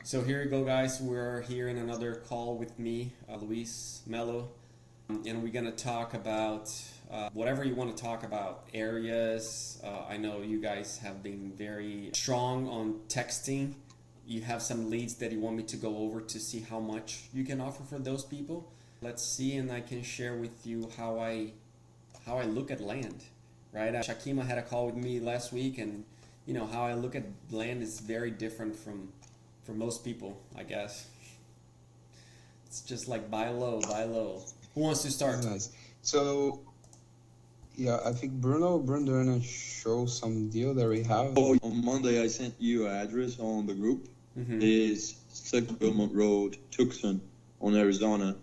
So here you go, guys. We're here in another call with me, Luis Mello, and we're gonna talk about whatever you want to talk about. Areas. I know you guys have been very strong on texting. You have some leads that you want me to go over to see how much you can offer for those people. Let's see, and I can share with you how I look at land. Right? Shakima had a call with me last week, and you know how I look at land is very different from for most people, I guess. It's just like buy low, buy low. Who wants to start? Nice. So, yeah, I think Bruno gonna show some deal that we have. Oh, on Monday I sent you an address on the group. Is 6 Belmont Road, Tucson, on Arizona.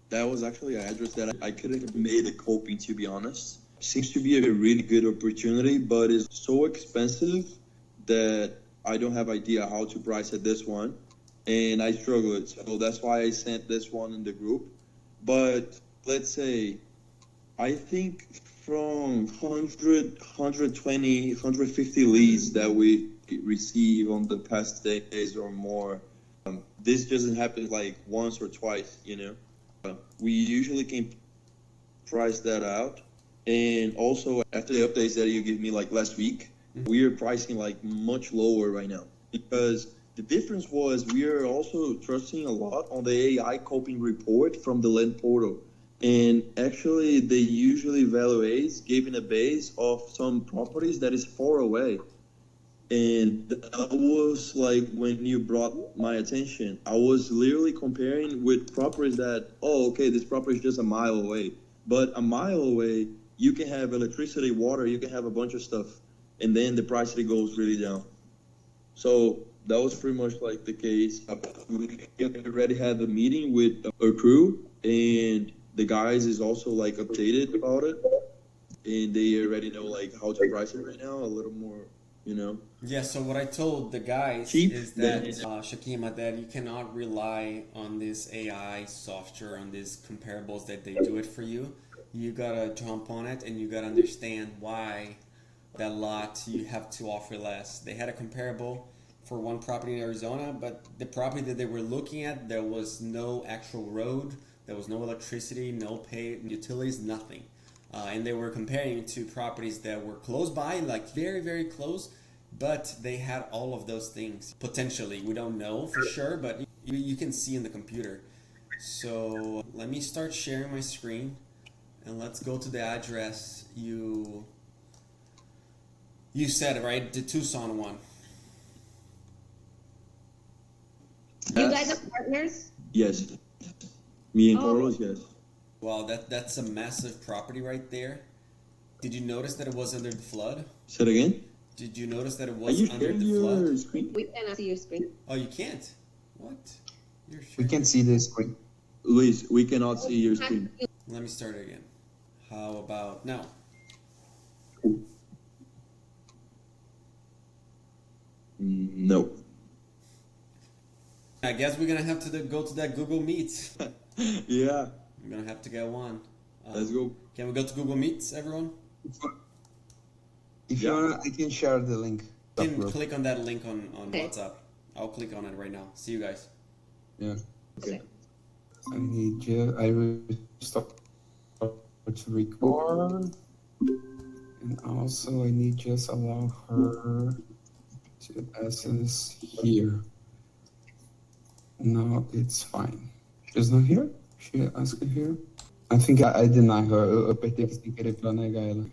That was actually an address that I could have made a coping, to be honest. Seems to be a really good opportunity, but it's so expensive that I don't have idea how to price at this one, and I struggled. So that's why I sent this one in the group. But let's say, I think from 100, 120, 150 leads that we receive on the past days or more, this doesn't happen like once or twice, you know. We usually can price that out. And also, after the updates that you gave me like last week, we are pricing like much lower right now, because the difference was we are also trusting a lot on the AI coping report from the land portal. And actually, they usually evaluate giving a base of some properties that is far away. And that was like when you brought my attention, I was literally comparing with properties that, oh, okay, this property is just a mile away. But a mile away, you can have electricity, water, you can have a bunch of stuff. And then the price goes really down. So that was pretty much like the case. We already had a meeting with our crew, and the guys is also like updated about it, and they already know like how to price it right now a little more, you know. Yeah, so what I told the guys Cheap, is that, Shakima, that you cannot rely on this AI software, on these comparables that they do it for you. You gotta jump on it, and you gotta understand why that lot you have to offer less. They had a comparable for one property in Arizona, but the property that they were looking at, there was no actual road, there was no electricity, no pay, utilities, nothing. And they were comparing it to properties that were close by, like very, very close, but they had all of those things. Potentially, we don't know for sure, but you can see in the computer. So let me start sharing my screen, and let's go to the address you said, right? The Tucson one. You guys are partners? Yes. Me and Carlos, yes. Wow, that's a massive property right there. Did you notice that it was under the flood? Say it again? Did you notice that it Are was you under sharing the your flood? screen? We cannot see your screen. Oh, you can't? What? You're sure? We can see the screen. Luis, we cannot see your screen. Let me start it again. How about now? No. I guess we're gonna have to go to that Google Meet. Yeah. We're gonna have to get one. Let's go. Can we go to Google Meets, everyone? If you wanna, I can share the link. You can click on that link on WhatsApp. I'll click on it right now. See you guys. Yeah. Okay. I need you. I will stop to record, and also I need just allow her to access here. No, it's fine. She's not here? She asked her here? I think I deny her. Eu apertei aqui sem querer pra negar ela.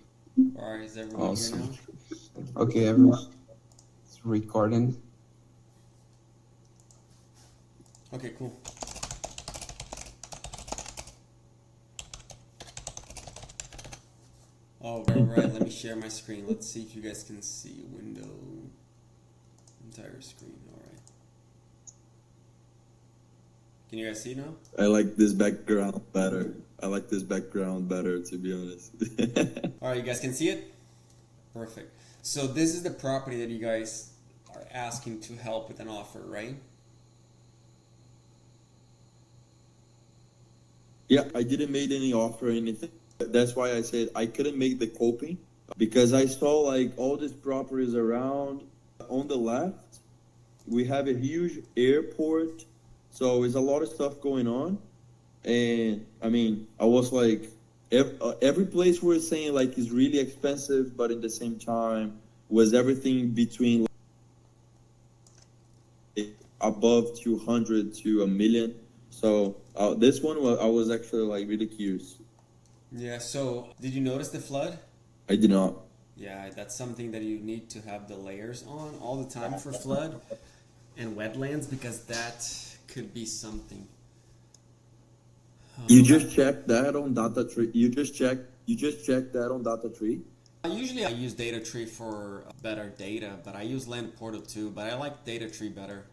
Alright, is everyone Awesome. here now? Okay, everyone. It's recording. Okay, cool. Oh, right. Let me share my screen. Let's see if you guys can see window, entire screen. All right. Can you guys see now? I like this background better. To be honest. All right, you guys can see it? Perfect. So this is the property that you guys are asking to help with an offer, right? Yeah, I didn't make any offer or anything. That's why I said I couldn't make the coping, because I saw like all these properties around on the left we have a huge airport, so there's a lot of stuff going on. And I mean, I was like, every place we're saying like is really expensive, but at the same time was everything between like, above 200 to a million. So this one I was actually like really curious. Yeah, so did you notice the flood? I did not. Yeah, that's something that you need to have the layers on all the time for flood and wetlands, because that could be something. You just checked that on data tree. You just checked that on data tree. Usually I use data tree for better data, but I use land portal too, but I like data tree better.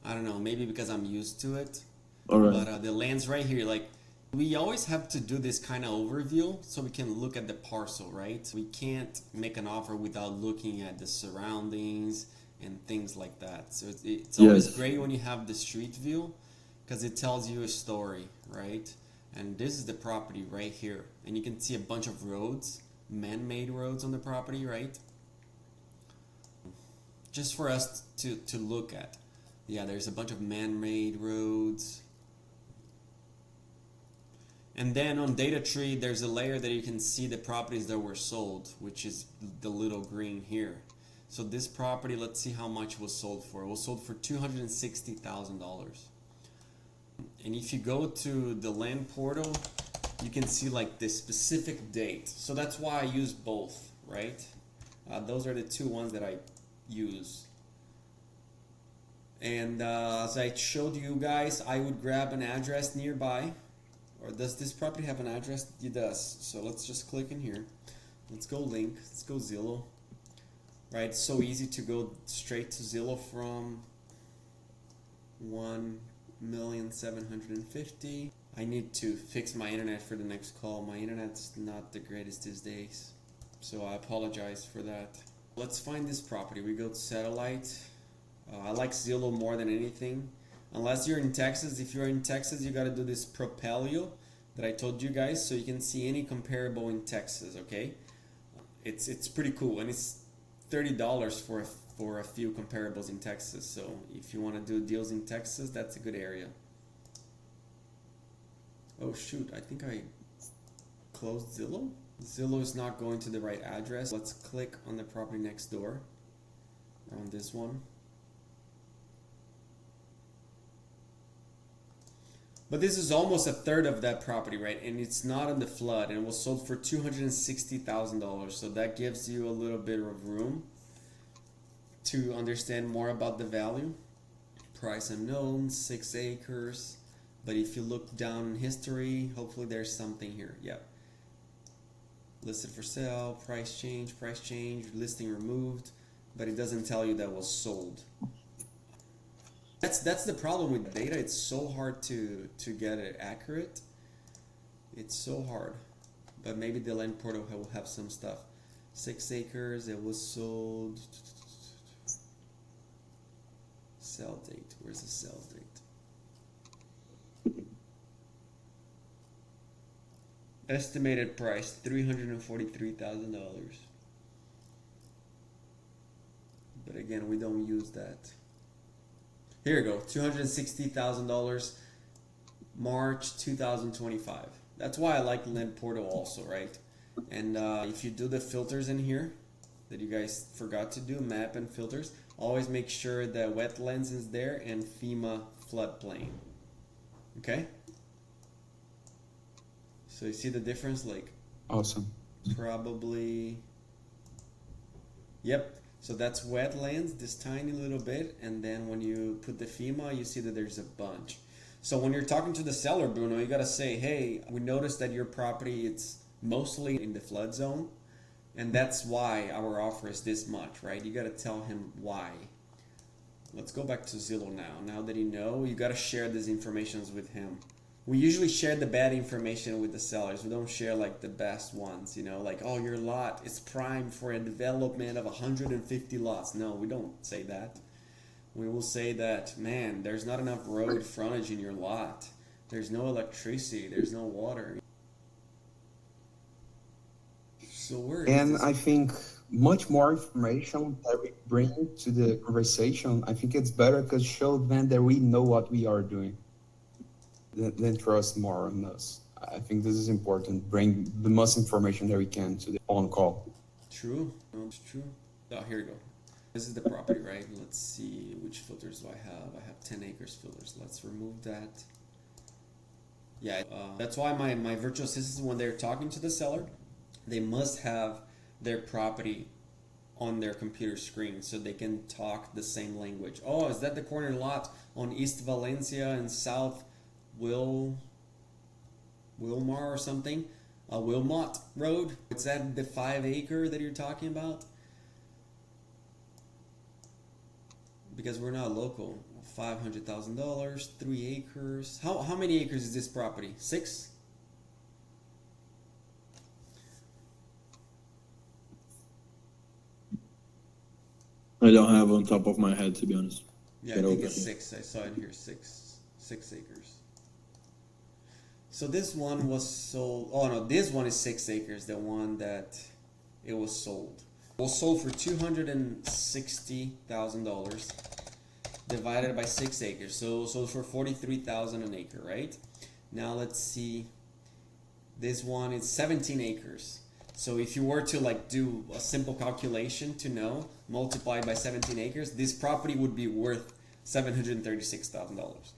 I don't know, maybe because I'm used to it. All right. But the lands right here, like, we always have to do this kind of overview so we can look at the parcel, right? We can't make an offer without looking at the surroundings and things like that. So it's always Yes. great when you have the street view, because it tells you a story, right? And this is the property right here. And you can see a bunch of roads, man-made roads on the property, right? Just for us to look at. Yeah, there's a bunch of man-made roads. And then on data tree, there's a layer that you can see the properties that were sold, which is the little green here. So this property, let's see how much was sold for. It was sold for $260,000. And if you go to the land portal, you can see like the specific date. So that's why I use both, right? Those are the two ones that I use. And as I showed you guys, I would grab an address nearby. Or does this property have an address? It does. So let's just click in here. Let's go link. Let's go Zillow. Right, it's so easy to go straight to Zillow from 1,750,000. I need to fix my internet for the next call. My internet's not the greatest these days, so I apologize for that. Let's find this property. We go to satellite. I like Zillow more than anything. Unless you're in Texas. If you're in Texas, you got to do this Propelio that I told you guys, so you can see any comparable in Texas. Okay, it's pretty cool, and it's $30 for a few comparables in Texas. So if you want to do deals in Texas, that's a good area. Oh shoot, I think I closed Zillow. Zillow is not going to the right address. Let's click on the property next door, on this one. But this is almost a third of that property, right? And it's not in the flood, and it was sold for $260,000. So that gives you a little bit of room to understand more about the value. Price unknown, 6 acres. But if you look down in history, hopefully there's something here. Yep. Listed for sale, price change, listing removed. But it doesn't tell you that was sold. That's the problem with data. It's so hard to get it accurate. It's so hard. But maybe the land portal will have some stuff. 6 acres, it was sold. Sell date. Where's the sell date? Estimated price $343,000. But again, we don't use that. Here we go, $260,000, March 2025. That's why I like Land Portal also, right? And if you do the filters in here that you guys forgot to do, map and filters, always make sure that wetlands is there and FEMA floodplain. Okay? So you see the difference? Like, Awesome. probably, yep. So that's wetlands, this tiny little bit, and then when you put the FEMA, you see that there's a bunch. So when you're talking to the seller, Bruno, you gotta say, hey, we noticed that your property, it's mostly in the flood zone, and that's why our offer is this much, right? You gotta tell him why. Let's go back to Zillow now. Now that you know, you gotta share these informations with him. We usually share the bad information with the sellers. We don't share like the best ones, you know, like, oh, your lot is prime for a development of 150 lots. No, we don't say that. We will say that, man, there's not enough road frontage in your lot. There's no electricity. There's no water. So where is And this? I think much more information that we bring to the conversation, I think it's better because show them that we know what we are doing, than trust more on us. I think this is important. Bring the most information that we can to the on call. True. No, it's true. Oh, here we go. This is the property, right? Let's see which filters do I have. I have 10 acres filters. Let's remove that. Yeah, that's why my virtual assistants, when they're talking to the seller, they must have their property on their computer screen so they can talk the same language. Oh, is that the corner lot on East Valencia and South Wilmar or something? Wilmot Road? Is that the 5 acre that you're talking about? Because we're not local. $500,000, 3 acres. How many acres is this property? 6? I don't have on top of my head, to be honest. Yeah, I think it's 6. I saw it here. 6 acres. So this one was sold. Oh no, this one is 6 acres. The one that it was sold. It was sold for $260,000 divided by 6 acres. So for 43,000 an acre, right? Now let's see. This one is 17 acres. So if you were to like do a simple calculation to know, multiplied by 17 acres, this property would be worth $736,000.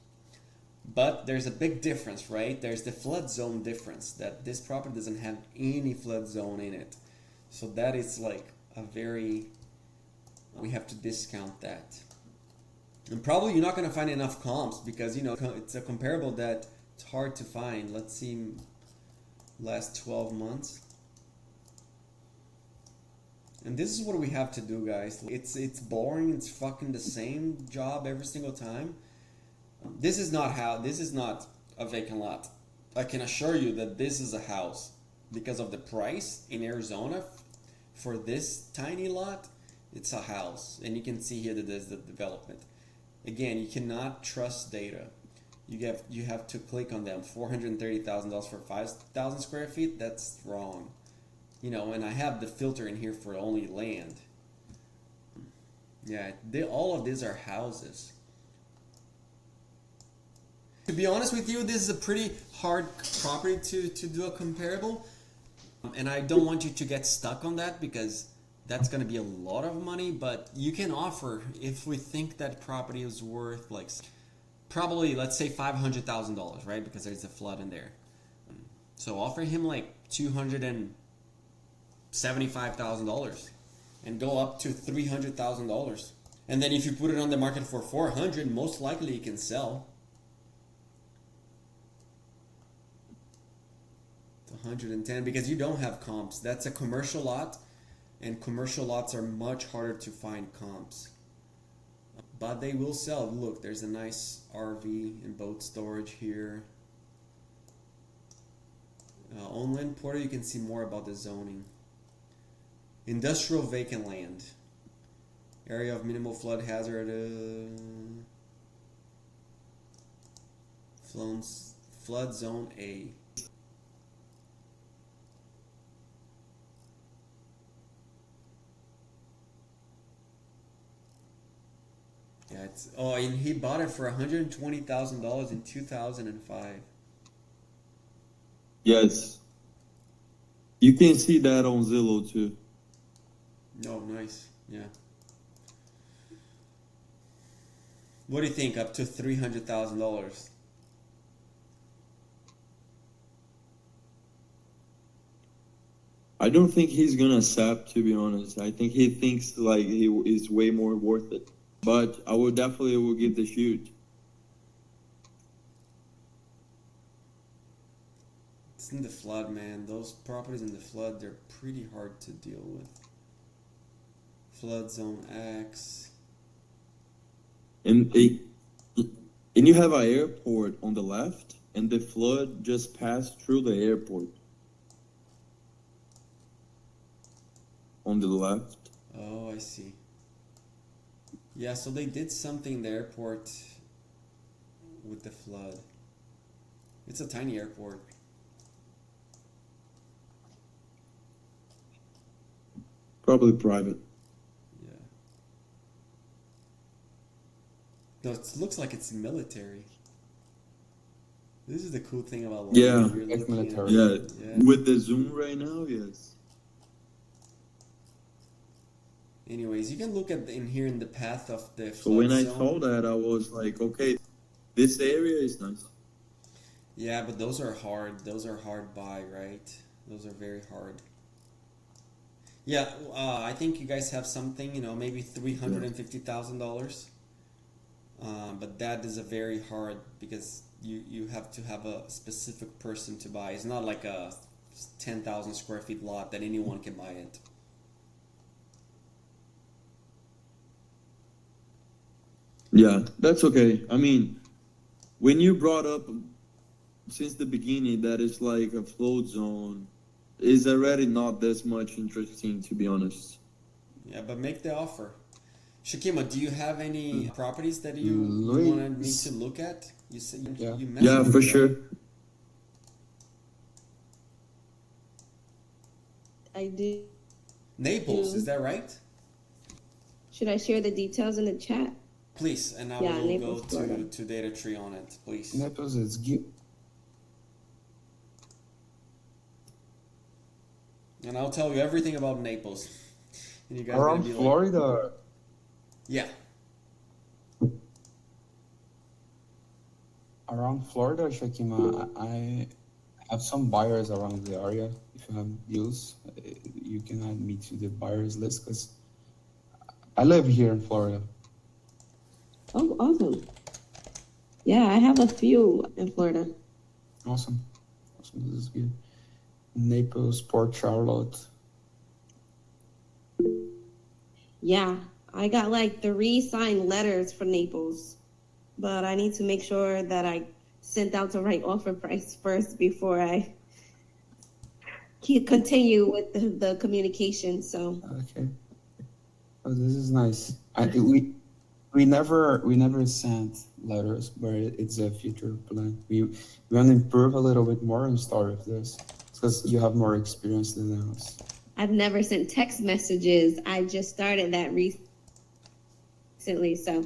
But there's a big difference, right? There's the flood zone difference, that this property doesn't have any flood zone in it. So that is like a very, we have to discount that. And probably you're not going to find enough comps because, you know, it's a comparable that it's hard to find. Let's see, last 12 months. And this is what we have to do, guys. It's boring. It's fucking the same job every single time. This is not a vacant lot. I can assure you that this is a house because of the price in Arizona for this tiny lot. It's a house, and you can see here that there's the development. Again, you cannot trust data. You have to click on them. $430,000 for 5,000 square feet. That's wrong. You know, and I have the filter in here for only land. Yeah, all of these are houses. To be honest with you, this is a pretty hard property to do a comparable. And I don't want you to get stuck on that because that's going to be a lot of money. But you can offer, if we think that property is worth like probably, let's say $500,000, right? Because there's a flood in there. So offer him like $275,000 and go up to $300,000. And then if you put it on the market for $400,000, most likely you can sell. 110 because you don't have comps. That's a commercial lot, and commercial lots are much harder to find comps. But they will sell. Look, there's a nice RV and boat storage here. On Land Portal, you can see more about the zoning. Industrial vacant land. Area of minimal flood hazard. Flood zone A. Yeah, and he bought it for $120,000 in 2005. Yes. You can see that on Zillow too. Oh, nice. Yeah. What do you think? Up to $300,000. I don't think he's gonna sap, to be honest. I think he thinks like he is way more worth it. But I will definitely give the shoot. It's in the flood, man. Those properties in the flood, they're pretty hard to deal with. Flood zone X. And you have an airport on the left, and the flood just passed through the airport. On the left. Oh, I see. Yeah, so they did something in the airport with the flood. It's a tiny airport. Probably private. Yeah. No, it looks like it's military. This is the cool thing about land. Yeah. You're Like looking at military. Yeah. it. Yeah. With the zoom right now, yes. Anyways, you can look at in here in the path of the So flood when I zone. saw that, I was like, okay, this area is nice. Yeah, but those are hard. Those are hard by, right? Those are very hard. Yeah, I think you guys have something, maybe $350,000. But that is a very hard because you have to have a specific person to buy. It's not like a 10,000 square feet lot that anyone can buy it. Yeah, that's okay. I mean, when you brought up since the beginning that it's like a float zone, is already not this much interesting, to be honest. Yeah, but make the offer. Shakima, do you have any properties that you Luis. wanted me to look at? You said Yeah. you Yeah, messaged for me, sure. right? I do. Naples, is that right? Should I share the details in the chat? Please, and I Yeah, will Naples, go Florida. to data tree on it, please. Naples is good. And I'll tell you everything about Naples. And you guys are Around gonna be like, Florida. yeah. Around Florida, Shakima, I have some buyers around the area. If you have deals, you can add me to the buyers list because I live here in Florida. Oh, awesome. Yeah, I have a few in Florida. Awesome. This is good. Naples, Port Charlotte. Yeah, I got like 3 signed letters for Naples, but I need to make sure that I sent out the right offer price first before I continue with the communication. So Okay. Oh, this is nice. We never sent letters, but it's a future plan. We want to improve a little bit more and start with this because you have more experience than us. I've never sent text messages. I just started that recently, so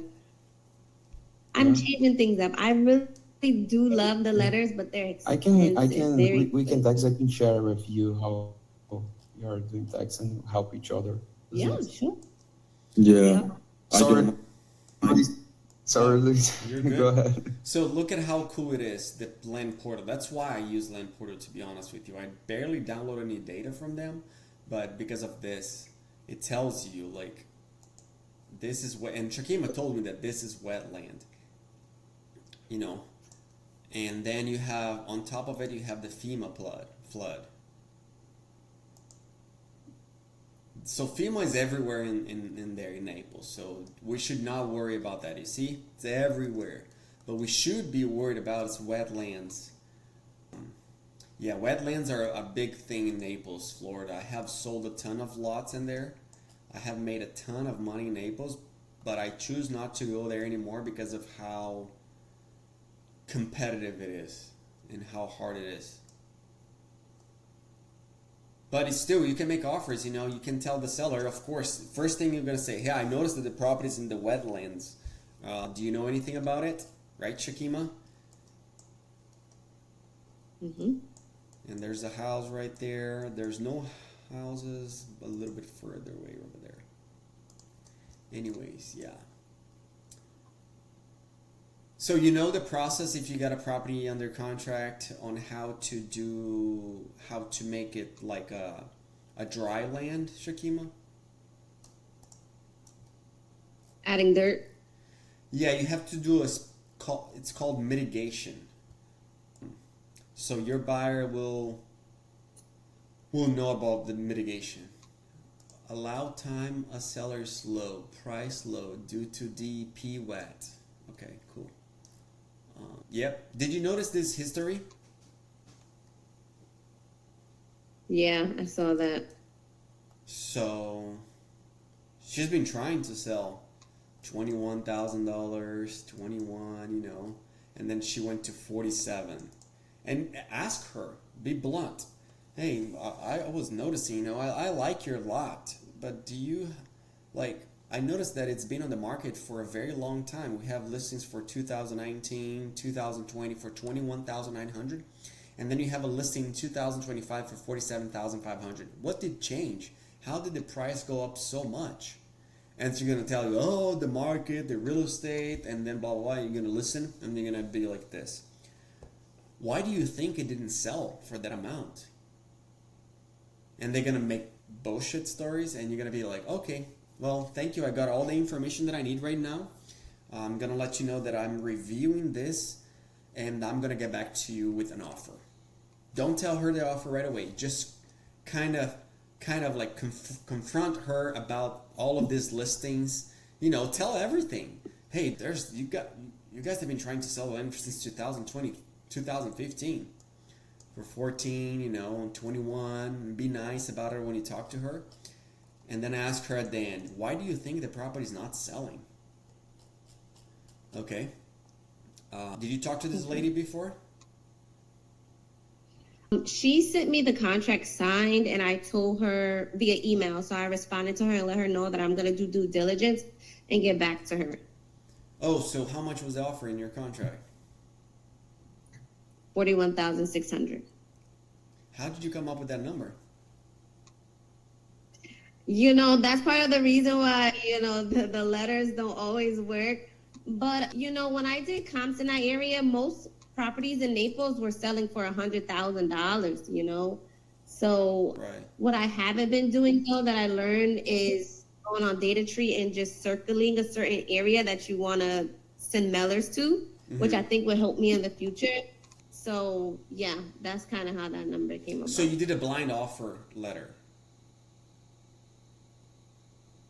I'm Yeah. changing things up. I really do love the letters, but they're expensive. We can text. I can share with you how you are doing text and help each other. Yeah, sure. Yeah. I Sorry. don't. Sorry, Luis. You're good. Go ahead. So look at how cool it is, the Land Portal. That's why I use Land Portal, to be honest with you. I barely download any data from them, but because of this, it tells you, like, this is what, and Shakima told me that this is wetland, and then you have, on top of it, you have the FEMA flood. So FEMA is everywhere in there in Naples, so we should not worry about that. You see, it's everywhere. But we should be worried about is wetlands. Yeah, wetlands are a big thing in Naples, Florida. I have sold a ton of lots in there. I have made a ton of money in Naples, but I choose not to go there anymore because of how competitive it is and how hard it is. But it's still, you can make offers, you can tell the seller, of course, first thing you're going to say, hey, I noticed that the property's in the wetlands. Do you know anything about it? Right, Shakima? Mm-hmm. And there's a house right there. There's no houses a little bit further away over there. Anyways, yeah. So you know the process if you got a property under contract on how to make it like a dry land, Shakima? Adding dirt. Yeah, you have to do it's called mitigation. So your buyer will know about the mitigation. Allow time a seller slow, price low due to DEP wet. Okay, cool. Yep. Did you notice this history? Yeah, I saw that. So she's been trying to sell $21,000, 21, and then she went to 47. And ask her, be blunt. Hey, I was noticing, I like your lot. but do you like? I noticed that it's been on the market for a very long time. We have listings for 2019, 2020 for 21,900, and then you have a listing in 2025 for 47,500. What did change? How did the price go up so much? And so you're gonna tell you, oh, the market, the real estate, and then blah blah blah. You're gonna listen, and you're gonna be like this. Why do you think it didn't sell for that amount? And they're gonna make bullshit stories, and you're gonna be like, okay, well, thank you. I got all the information that I need right now. I'm gonna let you know that I'm reviewing this, and I'm gonna get back to you with an offer. Don't tell her the offer right away. Just kind of like confront her about all of these listings. You know, tell everything. Hey, you guys have been trying to sell land since 2020, 2015 for 14, 21. Be nice about her when you talk to her, and then ask her at the end, why do you think the property's not selling? Okay. Did you talk to this lady before? She sent me the contract signed, and I told her via email. So I responded to her and let her know that I'm going to do due diligence and get back to her. Oh, so how much was the offer in your contract? 41,600. How did you come up with that number? That's part of the reason why, the letters don't always work. But, when I did comps in that area, most properties in Naples were selling for $100,000, So Right. what I haven't been doing, though, that I learned is going on Data Tree and just circling a certain area that you want to send mailers to, which I think would help me in the future. So, yeah, that's kind of how that number came about. So you did a blind offer letter.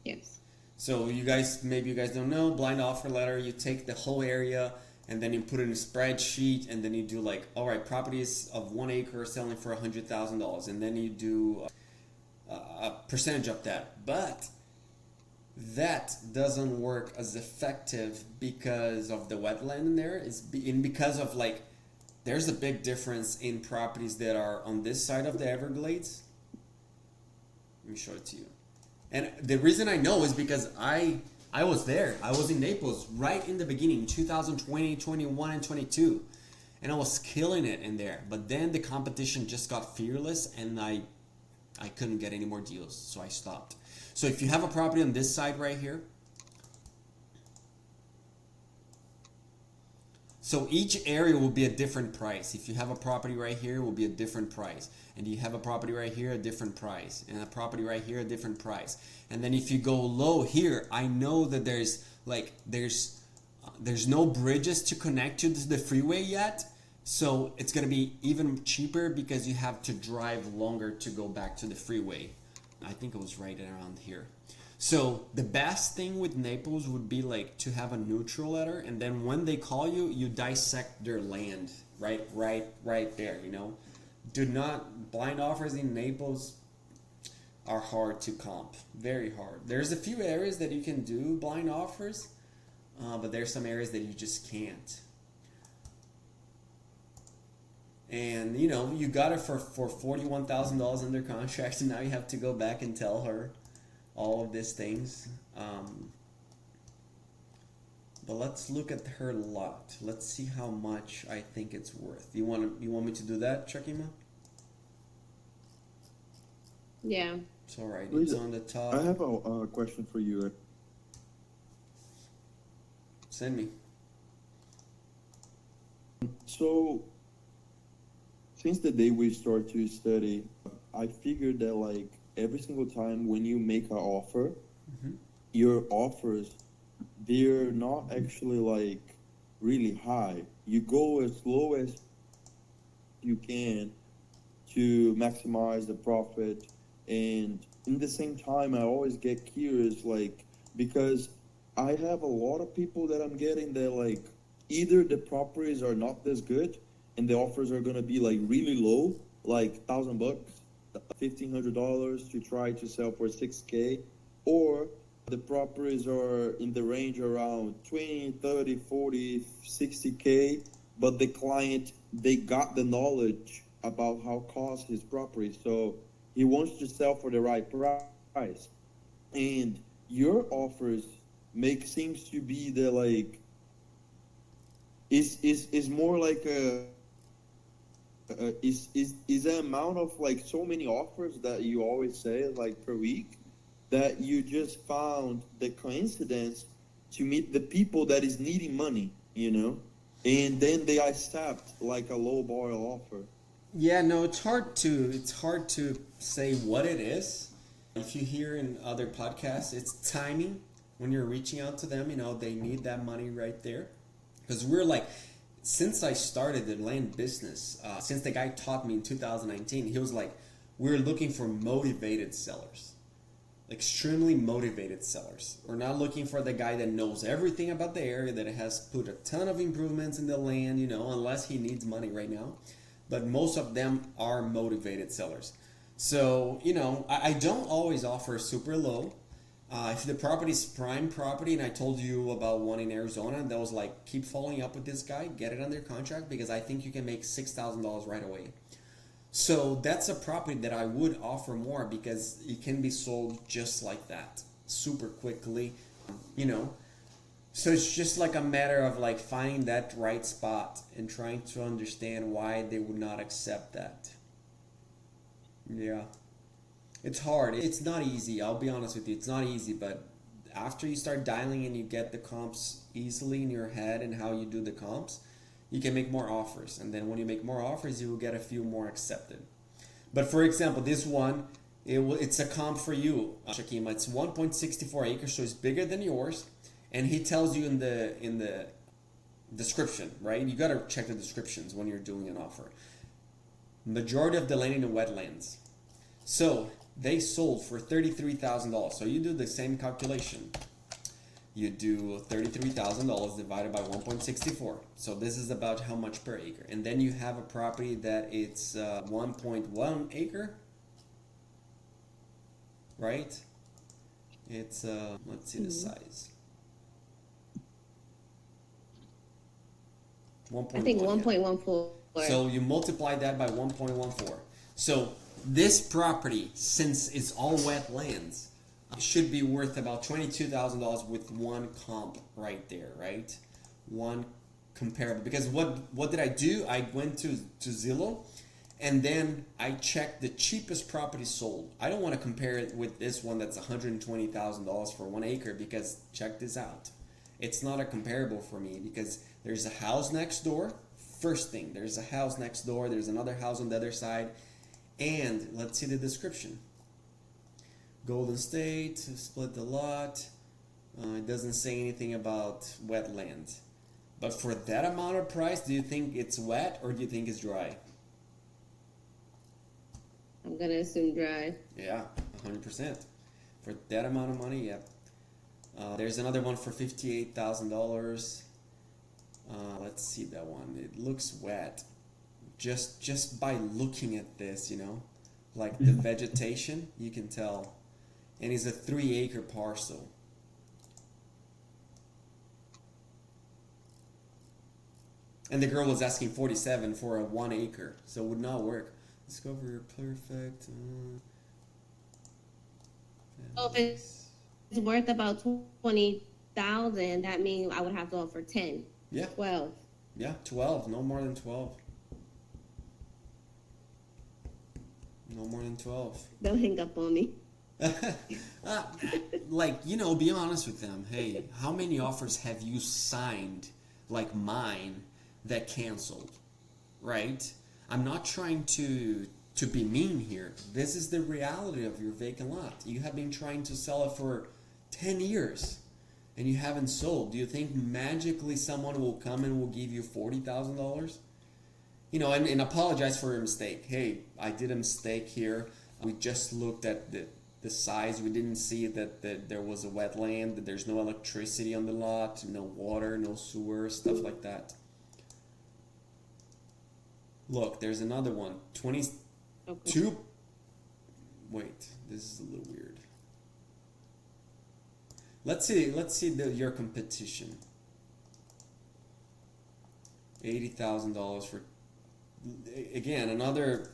Yes. So maybe you guys don't know, blind offer letter, you take the whole area and then you put it in a spreadsheet, and then you do like, all right, properties of 1 acre selling for $100,000, and then you do a percentage of that. But that doesn't work as effective because of the wetland in there. Because of like, there's a big difference in properties that are on this side of the Everglades. Let me show it to you. And the reason I know is because I was there. I was in Naples right in the beginning, 2020, 21, and 22. And I was killing it in there. But then the competition just got fearless, and I couldn't get any more deals, so I stopped. So if you have a property on this side right here, so each area will be a different price. If you have a property right here, it will be a different price. And you have a property right here, a different price. And a property right here, a different price. And then if you go low here, I know that there's no bridges to connect to the freeway yet. So it's going to be even cheaper because you have to drive longer to go back to the freeway. I think it was right around here. So the best thing with Naples would be like to have a neutral letter, and then when they call you, you dissect their land right there, Do not, blind offers in Naples are hard to comp, very hard. There's a few areas that you can do blind offers, but there's some areas that you just can't. And you got it for $41,000 under contract, and now you have to go back and tell her all of these things. But let's look at her lot. Let's see how much I think it's worth. You want me to do that, Chakima? Yeah. It's all right. Lisa, It's on the top. I have a question for you. Send me. So, since the day we start to study, I figured that like every single time when you make an offer, your offers, they're not actually like really high. You go as low as you can to maximize the profit. And in the same time, I always get curious, like, because I have a lot of people that I'm getting that like either the properties are not this good and the offers are gonna be like really low, like $1,000, $1,500 to try to sell for $6K, or the properties are in the range around 20, 30, 40, 60K, but the client, they got the knowledge about how cost his property, so he wants to sell for the right price. and your offers make seems to be the like is more like a is the amount of like so many offers that you always say like per week that you just found the coincidence to meet the people that is needing money, you know, and then they accept like a low boil offer. Yeah, no, it's hard to say what it is. If you hear in other podcasts, it's timing. When you're reaching out to them, they need that money right there. Because we're like, since I started the land business, since the guy taught me in 2019, he was like, we're looking for motivated sellers, extremely motivated sellers. We're not looking for the guy that knows everything about the area, that has put a ton of improvements in the land, unless he needs money right now. But most of them are motivated sellers. So, I don't always offer super low. If the property is prime property, and I told you about one in Arizona, that was like, keep following up with this guy, get it under contract, because I think you can make $6,000 right away. So that's a property that I would offer more, because it can be sold just like that, super quickly, you know. So it's just like a matter of like finding that right spot and trying to understand why they would not accept that. Yeah. It's hard. It's not easy. I'll be honest with you. It's not easy, but after you start dialing and you get the comps easily in your head and how you do the comps, you can make more offers. And then when you make more offers, you will get a few more accepted. But for example, this one, it's a comp for you, Shakima. It's 1.64 acres, so it's bigger than yours. And he tells you in the description, right? You got to check the descriptions when you're doing an offer. Majority of the land in the wetlands. So they sold for $33,000. So you do the same calculation. You do $33,000 divided by 1.64. So this is about how much per acre. And then you have a property that it's 1.1 acre, right? It's let's see the size. I think 1.1. 1.14. So you multiply that by 1.14. So this property, since it's all wetlands, should be worth about $22,000 with one comp right there, right? One comparable. Because what did I do? I went to Zillow, and then I checked the cheapest property sold. I don't want to compare it with this one that's $120,000 for 1 acre, because check this out. It's not a comparable for me, because there's a house next door. First thing, there's a house next door. There's another house on the other side. And let's see the description. Golden State, split the lot. It doesn't say anything about wetland. But for that amount of price, do you think it's wet or do you think it's dry? I'm going to assume dry. Yeah, 100%. For that amount of money, yeah. There's another one for $58,000. Let's see that one. It looks wet. Just by looking at this, like the vegetation, you can tell. And it's a 3-acre parcel. And the girl was asking 47 for a 1 acre, so it would not work. Discover your perfect. So if it's worth about 20,000, that means I would have to offer 10. Yeah. 12. Yeah, 12. No more than 12. No more than 12. Don't hang up on me. Be honest with them. Hey, how many offers have you signed, like mine, that canceled? Right? I'm not trying to be mean here. This is the reality of your vacant lot. You have been trying to sell it for 10 years and you haven't sold. Do you think magically someone will come and will give you $40,000? And apologize for your mistake. Hey, I did a mistake here. We just looked at the size. We didn't see that there was a wetland, that there's no electricity on the lot, no water, no sewer, stuff like that. Look, there's another one. 22. Okay. Wait, this is a little weird. Let's see your competition. $80,000 for, again, another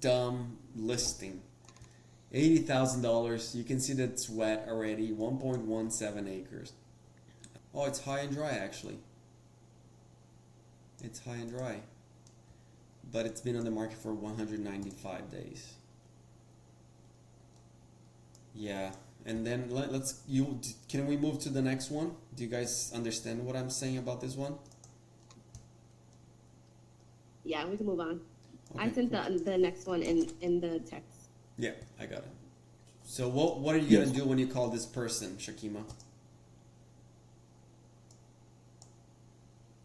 dumb listing. $80,000. You can see that it's wet already. 1.17 acres. Oh, it's high and dry actually. It's high and dry. But it's been on the market for 195 days. Yeah. And then can we move to the next one? Do you guys understand what I'm saying about this one? Yeah, we can move on. Okay, I sent cool. the next one in the text. Yeah, I got it. So what are you gonna do when you call this person, Shakima?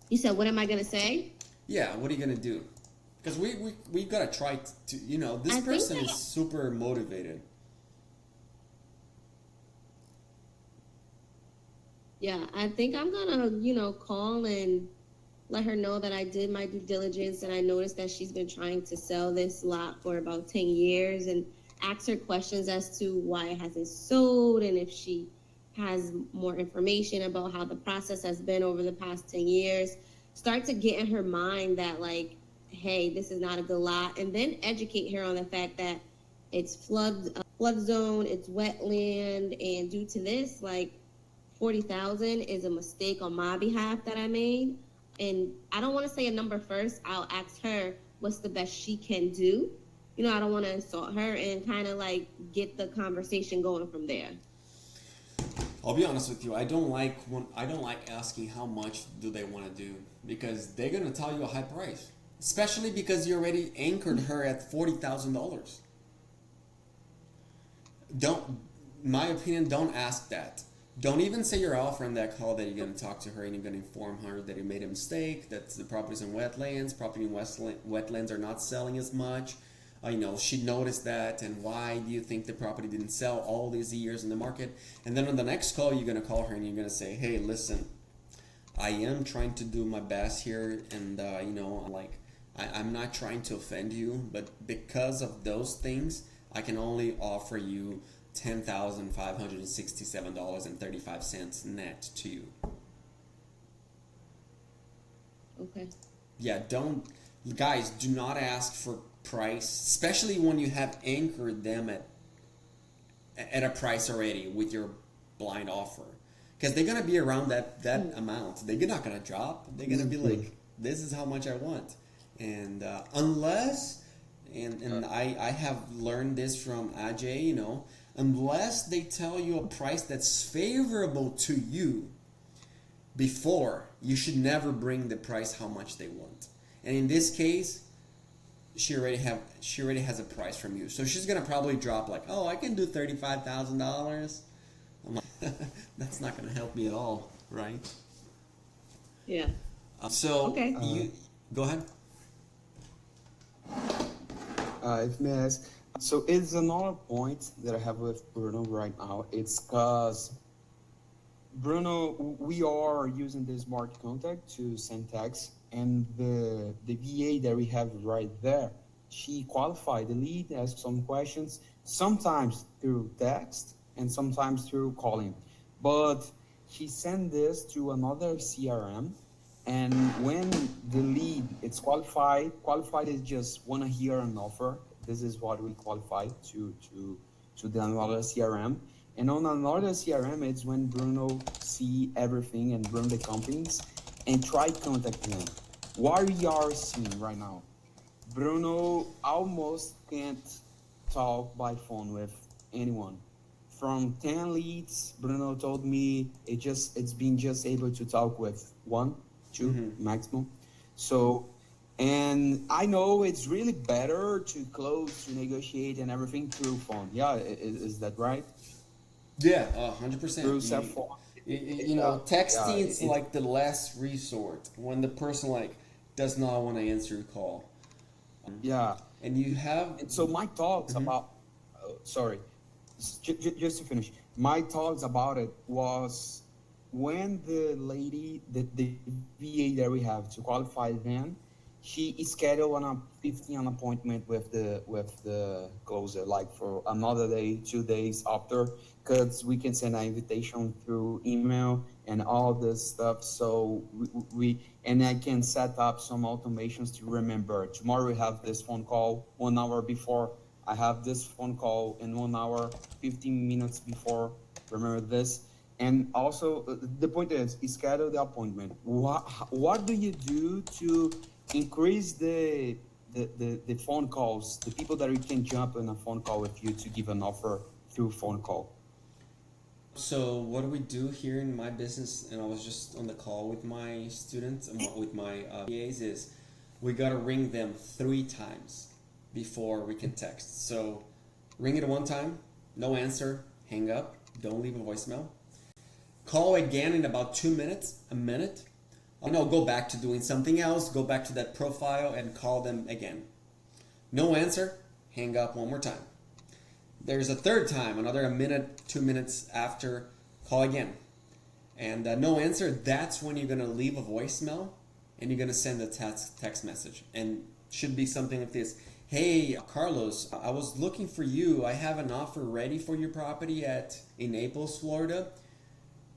You said, what am I gonna say? Yeah, what are you gonna do? Because we gotta try to this I think person that- is super motivated. Yeah, I think I'm gonna, call and let her know that I did my due diligence and I noticed that she's been trying to sell this lot for about 10 years and ask her questions as to why it hasn't sold and if she has more information about how the process has been over the past 10 years. Start to get in her mind that, like, hey, this is not a good lot, and then educate her on the fact that it's flood zone, it's wetland, and due to this, like, 40,000 is a mistake on my behalf that I made. And I don't want to say a number first. I'll ask her what's the best she can do. I don't want to insult her and kind of like get the conversation going from there. I'll be honest with you. I don't like asking how much do they want to do, because they're gonna tell you a high price, especially because you already anchored her at $40,000. My opinion, don't ask that. Don't even say you're offering that call that you're going to talk to her and you're going to inform her that you made a mistake, that the property's in wetlands, property in wetlands are not selling as much. She noticed that, and why do you think the property didn't sell all these years in the market? And then on the next call, you're going to call her and you're going to say, hey, listen, I am trying to do my best here, and, I'm not trying to offend you, but because of those things, I can only offer you $10,567.35 net to you. Okay. Yeah, do not ask for price, especially when you have anchored them at a price already with your blind offer, because they're gonna be around that amount. They're not gonna drop. They're gonna be like, this is how much I want, and unless I have learned this from Ajay, unless they tell you a price that's favorable to you before, you should never bring the price how much they want. And in this case, she already has a price from you, so she's gonna probably drop like, oh, I can do $35,000. I'm like, that's not gonna help me at all, right? Yeah. Okay. You go ahead. If may I ask, so it's another point that I have with Bruno right now. It's because Bruno, we are using the smart contact to send text, and the VA that we have right there, she qualified the lead, asked some questions, sometimes through text and sometimes through calling. But she sent this to another CRM, and when the lead it's qualified is just wanna hear an offer. This is what we qualify to the another CRM. And on another CRM, it's when Bruno see everything and run the companies and try contacting them. What we are seeing right now, Bruno almost can't talk by phone with anyone. From 10 leads, Bruno told me it's been just able to talk with 1, 2 maximum. So, and I know it's really better to close, to negotiate and everything through phone. Yeah, is that right? Yeah, 100%. Through cell phone. Texting is like the last resort when the person does not want to answer your call. Yeah. And you have. And so my thoughts about, sorry, just to finish, my thoughts about it was when the lady, the VA that we have to qualify them, she is scheduled on a 15 appointment with the closer, like for another day, 2 days after, because we can send an invitation through email and all this stuff. So and I can set up some automations to remember tomorrow we have this phone call 1 hour before. I have this phone call in 1 hour, 15 minutes before. Remember this. And also, the point is, schedule the appointment. What do you do to increase the phone calls, the people that you can jump in a phone call with you to give an offer through phone call? So what do we do here in my business? And I was just on the call with my students and with my VAs is we gotta ring them 3 times before we can text. So ring it one time, no answer, hang up, don't leave a voicemail. Call again in about 2 minutes, a minute. Go back to doing something else, go back to that profile and call them again. No answer, hang up one more time. There's a third time, another a minute, 2 minutes after, call again. And no answer, that's when you're going to leave a voicemail and you're going to send a text message. And should be something like this. Hey, Carlos, I was looking for you. I have an offer ready for your property in Naples, Florida.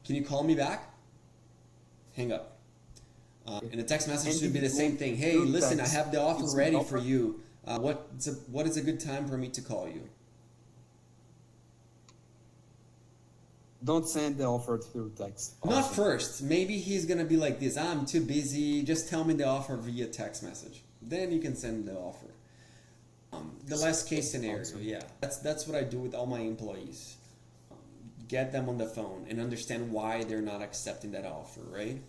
Can you call me back? Hang up. And the text message should be the same thing. Hey, listen, I have the offer ready for you. What is a good time for me to call you? Don't send the offer through text. Not first. Maybe he's gonna be like this. I'm too busy. Just tell me the offer via text message. Then you can send the offer. The last case scenario, yeah. That's what I do with all my employees. Get them on the phone and understand why they're not accepting that offer, right?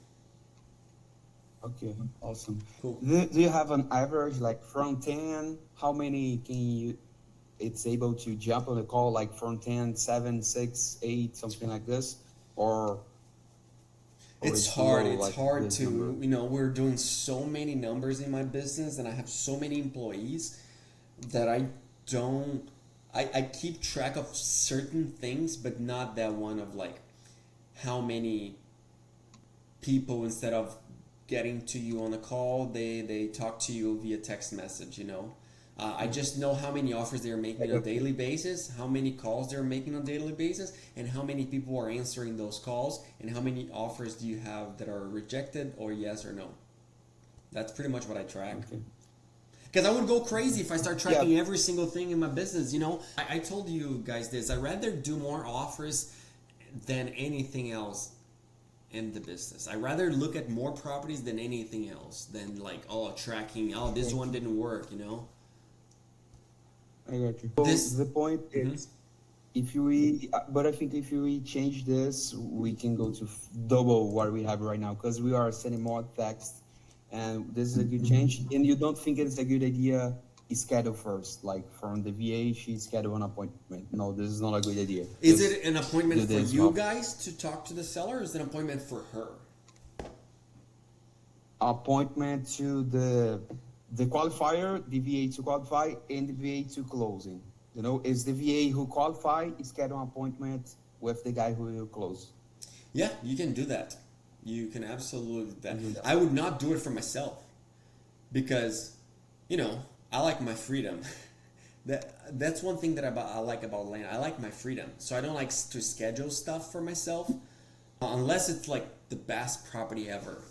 Okay, awesome. Cool. Do you have an average, like from 10, how many it's able to jump on the call, like from 10, 7, 6, 8, something like this? Or it's hard. It's hard to, we're doing so many numbers in my business and I have so many employees that I keep track of certain things, but not that one of like how many people, instead of getting to you on a call, they talk to you via text message, I just know how many offers they're making on a daily basis, how many calls they're making on a daily basis, and how many people are answering those calls, and how many offers do you have that are rejected or yes or no. That's pretty much what I track. Because I would go crazy if I start tracking every single thing in my business. I told you guys this. I'd rather do more offers than anything else in the business. I'd rather look at more properties than anything else, than like, tracking, this one didn't work, I got you. So the point is, but I think if we change this, we can go to double what we have right now, because we are sending more text, and this is a good change. And you don't think it's a good idea schedule first, like from the VA, she schedule an appointment? No, this is not a good idea. Is it an appointment for you guys to talk to the seller, or is it an appointment for her? Appointment to the qualifier, the VA to qualify, and the VA to closing. It's the VA who qualify, schedule an appointment with the guy who will close. Yeah, you can do that. You can absolutely do that. I would not do it for myself because, I like my freedom. That's one thing that I like about land. I like my freedom. So I don't like to schedule stuff for myself unless it's like the best property ever.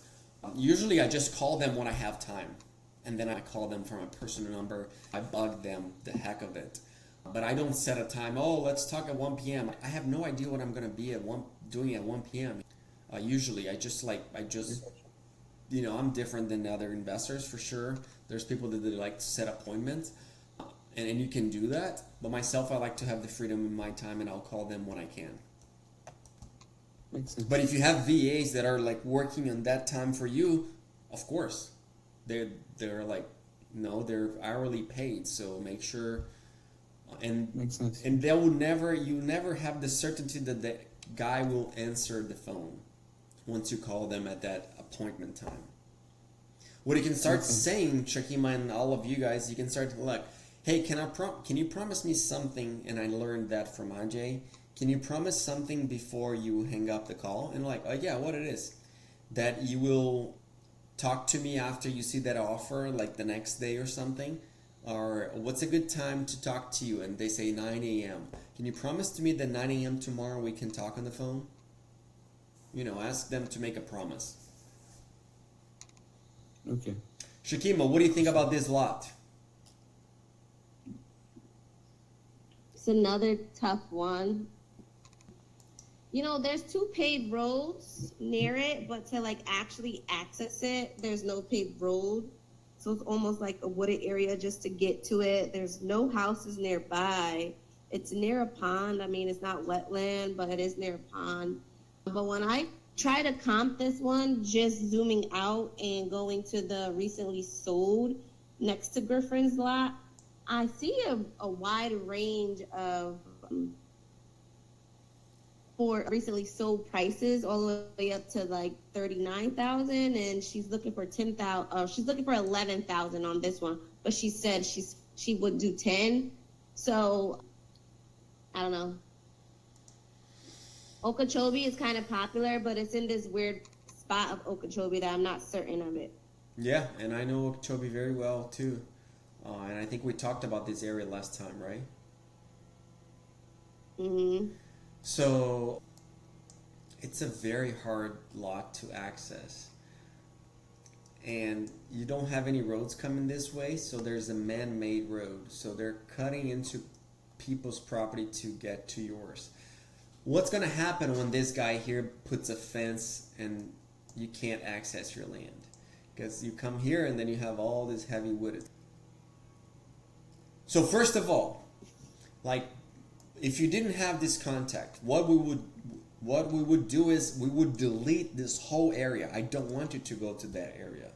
Usually I just call them when I have time. And then I call them from a personal number. I bug them the heck of it. But I don't set a time, let's talk at 1 p.m. I have no idea what I'm going to be doing at 1 p.m. Usually I'm different than other investors for sure. There's people that like to set appointments, and you can do that. But myself, I like to have the freedom in my time, and I'll call them when I can. Makes sense. But if you have VAs that are like working on that time for you, of course, they're like, they're hourly paid. So make sure, and makes sense. And you never have the certainty that the guy will answer the phone once you call them at that appointment time. What you can start saying, Shakima, and all of you guys, you can start like, hey, can you promise me something? And I learned that from Ajay. Can you promise something before you hang up the call? And like, yeah, what it is, that you will talk to me after you see that offer, like the next day or something, or what's a good time to talk to you? And they say 9 a.m. Can you promise to me that 9 a.m. tomorrow we can talk on the phone? Ask them to make a promise. Okay. Shakima, what do you think about this lot? It's another tough one. You know, there's 2 paved roads near it, but to like actually access it, there's no paved road. So it's almost like a wooded area just to get to it. There's no houses nearby. It's near a pond. I mean, it's not wetland, but it is near a pond. But when I try to comp this one, just zooming out and going to the recently sold next to Griffin's lot, I see a wide range of for recently sold prices all the way up to like 39,000, and she's looking for 10,000. She's looking for 11,000 on this one, but she said she would do 10. So I don't know. Okeechobee is kind of popular, but it's in this weird spot of Okeechobee that I'm not certain of it. Yeah, and I know Okeechobee very well too. And I think we talked about this area last time, right? Mm-hmm. So it's a very hard lot to access. And you don't have any roads coming this way, so there's a man-made road. So they're cutting into people's property to get to yours. What's going to happen when this guy here puts a fence and you can't access your land? Because you come here and then you have all this heavy wooded. So first of all, like, if you didn't have this contact, what we would do is we would delete this whole area. I don't want you to go to that area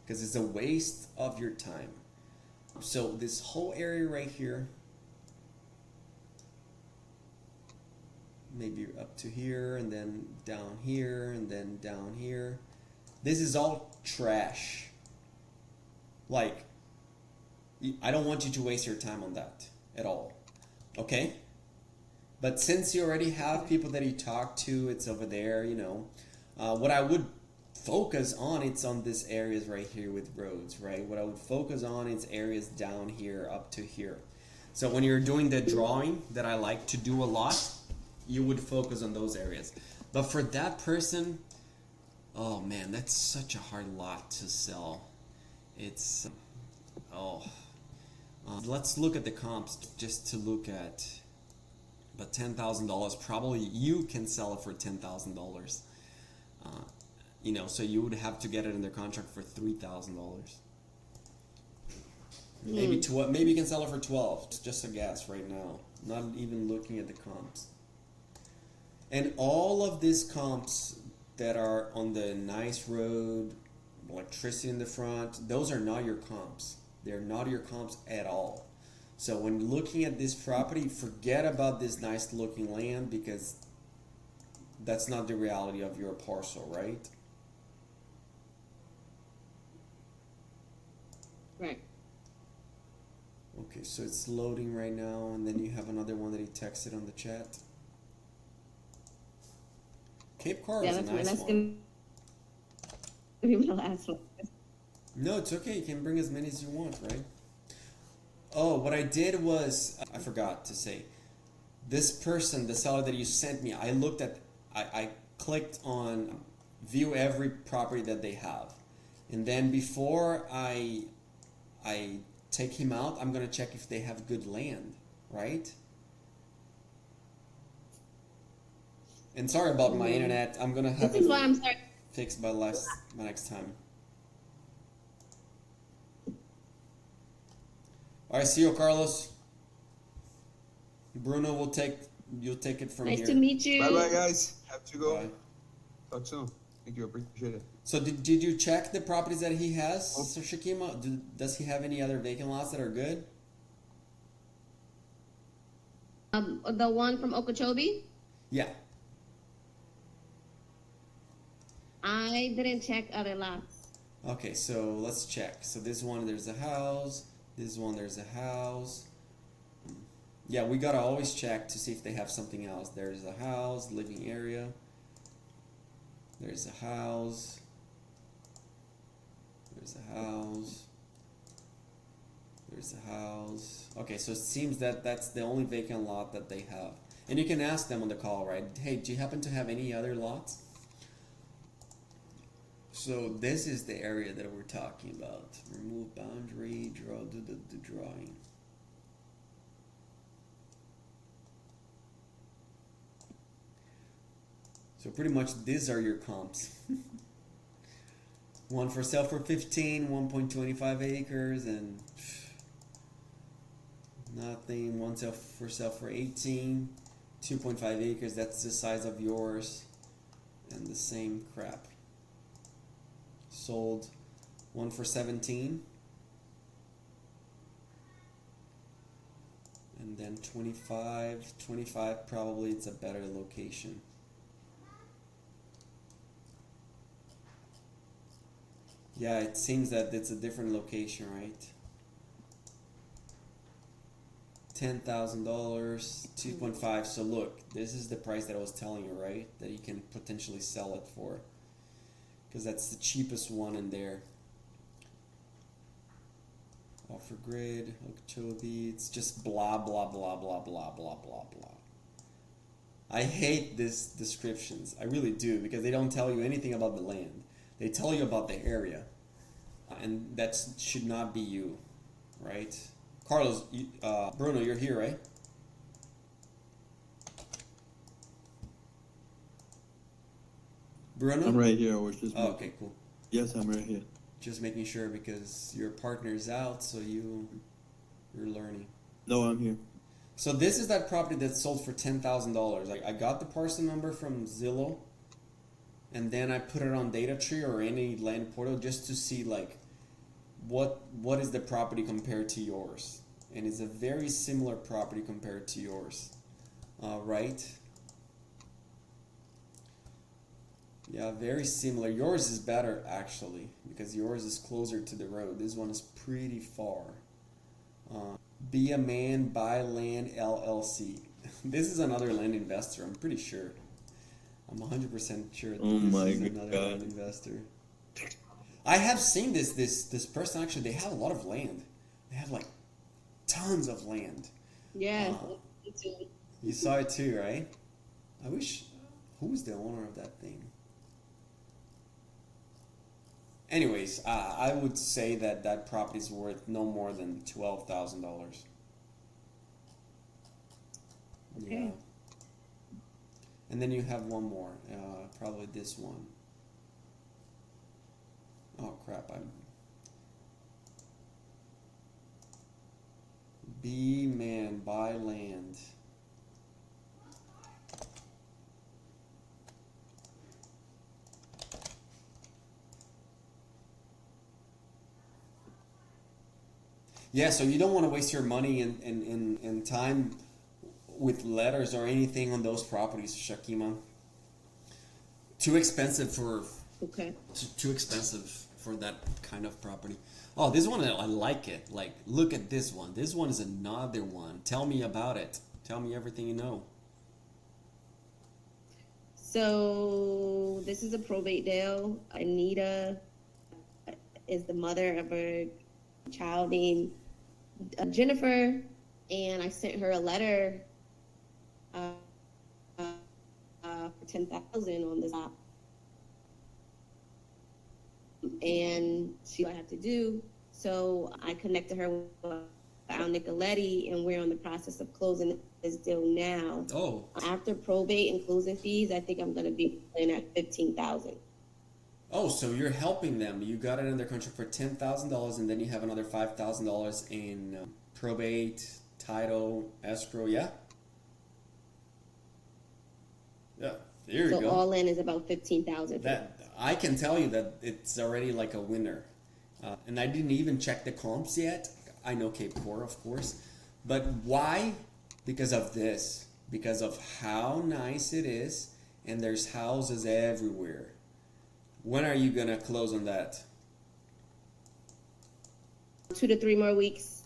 because it's a waste of your time. So this whole area right here, maybe up to here and then down here and then down here. This is all trash. Like, I don't want you to waste your time on that at all. Okay? But since you already have people that you talk to, it's over there, you know. What I would focus on, it's on this areas right here with roads, right? What I would focus on is areas down here up to here. So when you're doing the drawing that I like to do a lot, you would focus on those areas. But for that person, oh man, that's such a hard lot to sell. It's, let's look at the comps just to look at. But $10,000, probably you can sell it for $10,000. You know, so you would have to get it in their contract for $3,000. Maybe you can sell it for 12. It's just a guess right now. Not even looking at the comps. And all of these comps that are on the nice road, electricity in the front, those are not your comps. They're not your comps at all. So when looking at this property, forget about this nice looking land because that's not the reality of your parcel, right? Right. Okay, so it's loading right now, and then you have another one that he texted on the chat. Cape Coral is a nice one. Give me the last one. No, it's okay. You can bring as many as you want, right? Oh, what I did was, I forgot to say, this person, the seller that you sent me, I clicked on view every property that they have. And then before I take him out, I'm going to check if they have good land, right? And sorry about my internet. I'm going to have This is why I'm sorry. fixed by next time. All right, see you, Carlos. Bruno, you'll take it from here. Nice to meet you. Bye bye, guys. Have to go. Bye. Talk soon. Thank you. Appreciate it. So did you check the properties that he has, Sir Shakima? Does he have any other vacant lots that are good? The one from Okeechobee? Yeah. I didn't check other lots. Okay, so let's check. So this one, there's a house. This one, there's a house. Yeah, we gotta always check to see if they have something else. There's a house, living area. There's a house. There's a house. There's a house. Okay, so it seems that that's the only vacant lot that they have. And you can ask them on the call, right? Hey, do you happen to have any other lots? So this is the area that we're talking about. Remove boundary, do the drawing. So pretty much these are your comps. One for sale for 15, 1.25 acres, and nothing. One for sale for 18, 2.5 acres. That's the size of yours, and the same crap. Sold. One for 17, and then 25. 25 probably it's a better location. Yeah, it seems that it's a different location, right? $10,000, 2.5. So look, this is the price that I was telling you, right? That you can potentially sell it for, because that's the cheapest one in there. Offer grid, Okeechobee. It's just blah blah blah blah blah blah blah blah. I hate these descriptions. I really do, because they don't tell you anything about the land. They tell you about the area, and that should not be you, right? Carlos, Bruno, you're here, right? Bruno? I'm right here. I was just. Oh, okay, cool. Yes, I'm right here. Just making sure, because your partner's out, so you're learning. No, I'm here. So this is that property that sold for $10,000. I got the parcel number from Zillow, and then I put it on DataTree or any land portal just to see like what is the property compared to yours, and it's a very similar property compared to yours, right? Yeah, very similar. Yours is better actually, because yours is closer to the road. This one is pretty far. Be a Man Buy Land LLC. This is another land investor, I'm pretty sure. I'm 100% sure Oh this my is another God. land investor. I have seen this person actually. They have a lot of land. They have like tons of land. Yeah, me too. You saw it too, right? I wish. Who's the owner of that thing? Anyways, I would say that that property is worth no more than $12,000. Okay. Yeah. And then you have one more, probably this one. Oh crap! Be Man Buy Land. Yeah, so you don't want to waste your money and time with letters or anything on those properties, Shakima. Too expensive for Okay. too expensive for that kind of property. Oh, this one I like it. Like, look at this one. This one is another one. Tell me about it. Tell me everything you know. So this is a probate deal. Anita is the mother of a child named Jennifer, and I sent her a letter for $10,000 on this app, and she what I have to do. So I connected her with Al Nicoletti, and we're in the process of closing this deal now. Oh, After probate and closing fees, I think I'm going to be playing at $15,000. oh, so you're helping them. You got it under contract for $10,000, and then you have another $5,000 in probate, title, escrow. Yeah. Yeah. There you So go. all in is about $15,000. That I can tell you that it's already like a winner, and I didn't even check the comps yet. I know Cape Coral, of course, but why? Because of this, because of how nice it is, and there's houses everywhere. When are you gonna close on that? 2 to 3 more weeks,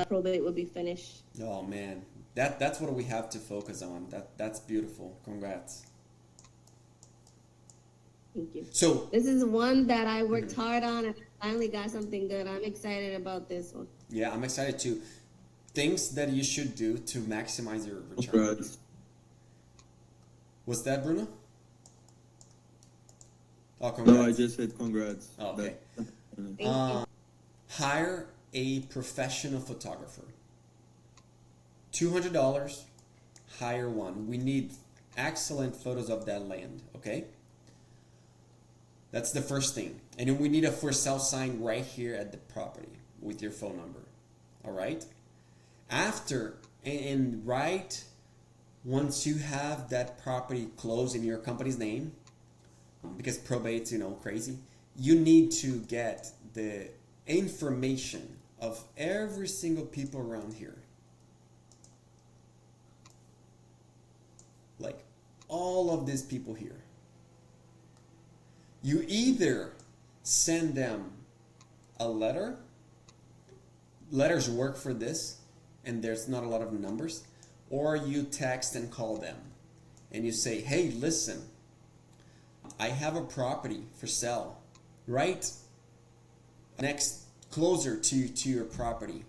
probate will be finished. Oh man, that's what we have to focus on. That's beautiful. Congrats. Thank you. So This is one that I worked hard on and finally got something good. I'm excited about this one. yeah, I'm excited too. Things that you should do to maximize your return. Congrats. What's that, Bruno? Oh, No, congrats. I just said congrats. Oh, okay. Thank you. Hire a professional photographer. $200. Hire one. We need excellent photos of that land, okay? That's the first thing. And then we need a for sale sign right here at the property with your phone number. All right? After and right once you have that property closed in your company's name, because probate's, crazy, you need to get the information of every single people around here. Like all of these people here. You either send them a letter. Letters work for this, and there's not a lot of numbers. Or you text and call them. And you say, hey, listen, I have a property for sale right next, closer to your property.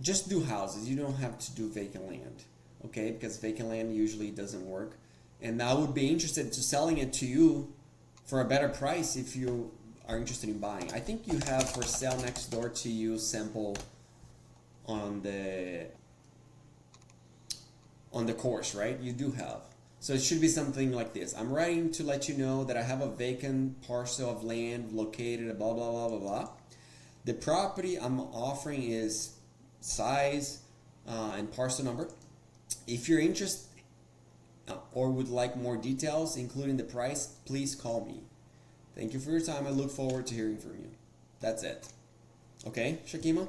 Just do houses. You don't have to do vacant land, okay? Because vacant land usually doesn't work. And I would be interested to selling it to you for a better price if you are interested in buying. I think you have for sale next door to you sample on the course, right? You do have. So it should be something like this. I'm writing to let you know that I have a vacant parcel of land located at blah, blah, blah, blah, blah. The property I'm offering is size and parcel number. If you're interested or would like more details, including the price, please call me. Thank you for your time. I look forward to hearing from you. That's it. Okay, Shakima?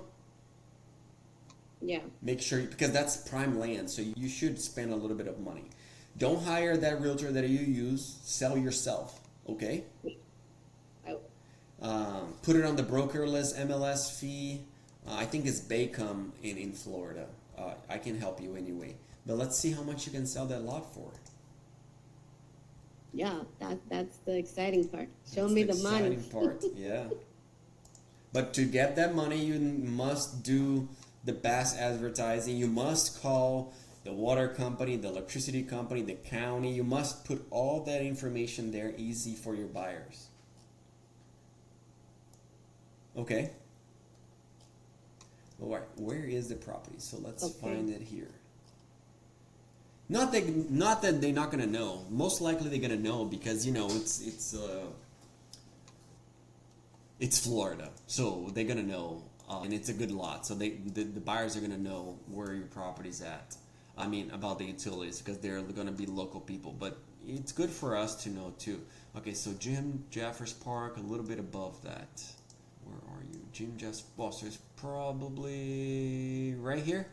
Yeah. Make sure, because that's prime land, so you should spend a little bit of money. Don't hire that realtor that you use. Sell yourself, okay? Put it on the broker list, MLS fee. I think it's Baycom in Florida. I can help you anyway. But let's see how much you can sell that lot for. Yeah, that's the exciting part. Show me the money. Exciting part, yeah. But to get that money, you must do the best advertising. You must call the water company, the electricity company, the county. You must put all that information there, easy for your buyers. Okay. All right. Where is the property? So let's find it here. Not that they're not gonna know. Most likely they're gonna know because it's Florida, so they're gonna know, and it's a good lot. So the buyers are gonna know where your property's at. I mean about the utilities because they're gonna be local people. But it's good for us to know too. Okay, so Jim Jeffers Park, a little bit above that. Where are you, Jim Jeffers? Well, so it's probably right here.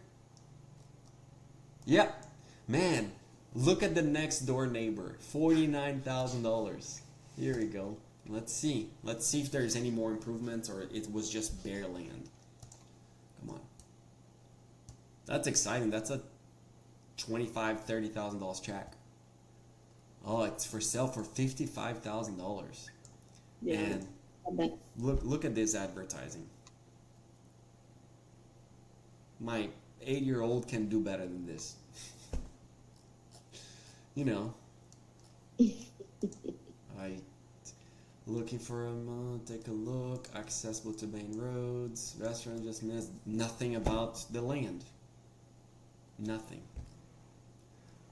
Yep. Man, look at the next door neighbor. $49,000. Here we go. Let's see. Let's see if there's any more improvements or it was just bare land. Come on. That's exciting. That's a $25,000, $30,000 check. Oh, it's for sale for $55,000. Yeah. And look at this advertising. My 8-year-old can do better than this. Looking for him, take a look, accessible to main roads, restaurant, just missed nothing about the land. Nothing.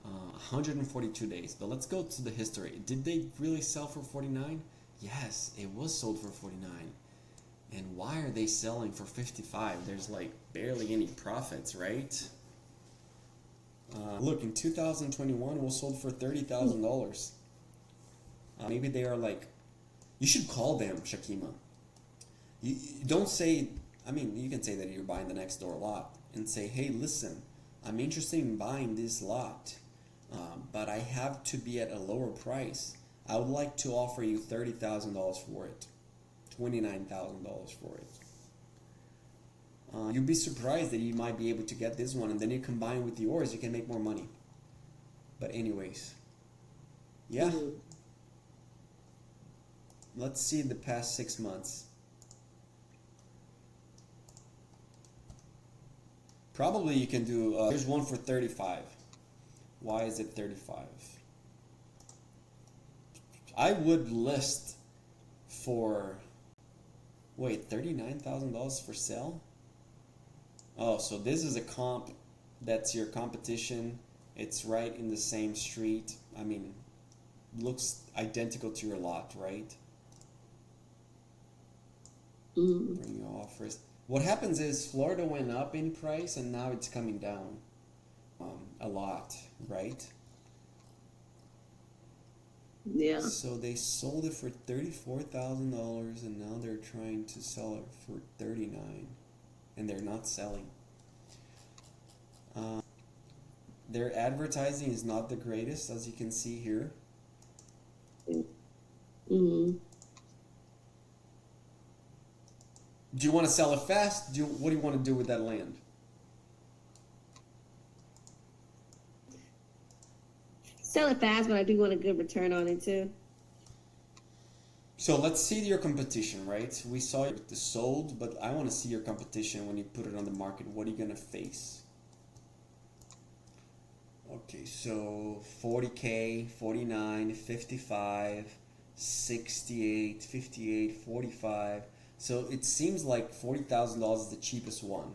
142 days, but let's go to the history. Did they really sell for 49? Yes, it was sold for 49. And why are they selling for 55? There's like barely any profits, right? Look, in 2021, it was sold for $30,000. Maybe they are like, you should call them, Shakima. You don't say, you can say that you're buying the next door lot and say, hey, listen, I'm interested in buying this lot, but I have to be at a lower price. I would like to offer you $30,000 for it, $29,000 for it. You'd be surprised that you might be able to get this one, and then you combine with yours, you can make more money. But anyways, yeah. Let's see the past 6 months. Probably you can do, here's one for 35. Why is it 35? I would list for, wait, $39,000 for sale? Oh, so this is a comp, that's your competition, It's right in the same street. I mean, looks identical to your lot, right? Bring your offers. What happens is Florida went up in price and now it's coming down a lot, right? Yeah. So they sold it for $34,000 and now they're trying to sell it for $39,000 and they're not selling. Their advertising is not the greatest, as you can see here. Mm-hmm. Do you want to sell it fast? What do you want to do with that land? Sell it fast, but I do want a good return on it too. So let's see your competition, right? We saw it sold, but I want to see your competition when you put it on the market. What are you going to face? Okay, so 40K, 49, 55, 68, 58, 45. So it seems like $40,000 is the cheapest one.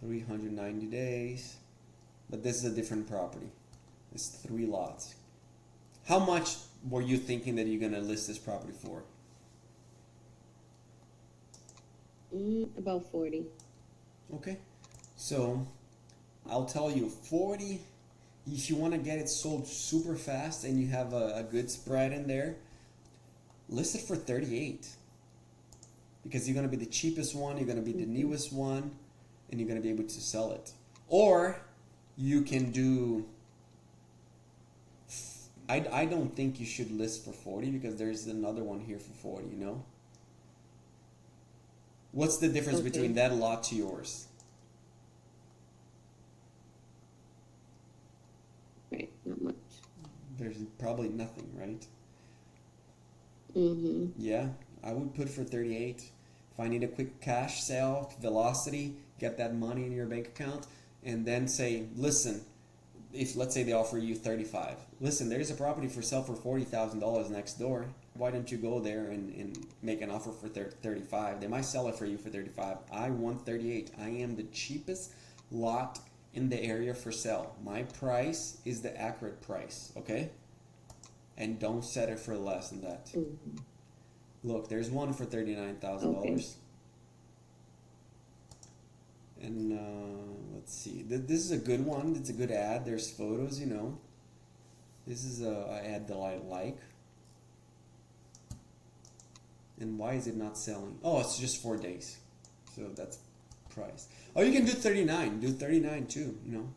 390 days. But this is a different property. It's 3 lots. How much were you thinking that you're going to list this property for? About 40. Okay. So I'll tell you, 40, if you want to get it sold super fast and you have a good spread in there, list it for 38. Because you're going to be the cheapest one, you're going to be the newest one, and you're going to be able to sell it. Or you can do, I don't think you should list for 40 because there's another one here for 40, you know? What's the difference between that lot to yours? Right, not much. There's probably nothing, right? Mm-hmm. Yeah, I would put for 38. If I need a quick cash sale, velocity, get that money in your bank account, and then say, listen, if let's say they offer you 35, listen, there's a property for sale for $40,000 next door. Why don't you go there and make an offer for 35? They might sell it for you for 35. I want 38. I am the cheapest lot in the area for sale. My price is the accurate price, okay? And don't set it for less than that. Mm-hmm. Look, there's one for $39,000. Okay. And let's see. This is a good one. It's a good ad. There's photos, you know. This is a ad that I like. And why is it not selling? Oh, it's just 4 days. So that's price. Oh, you can do 39. Do 39 too, you know.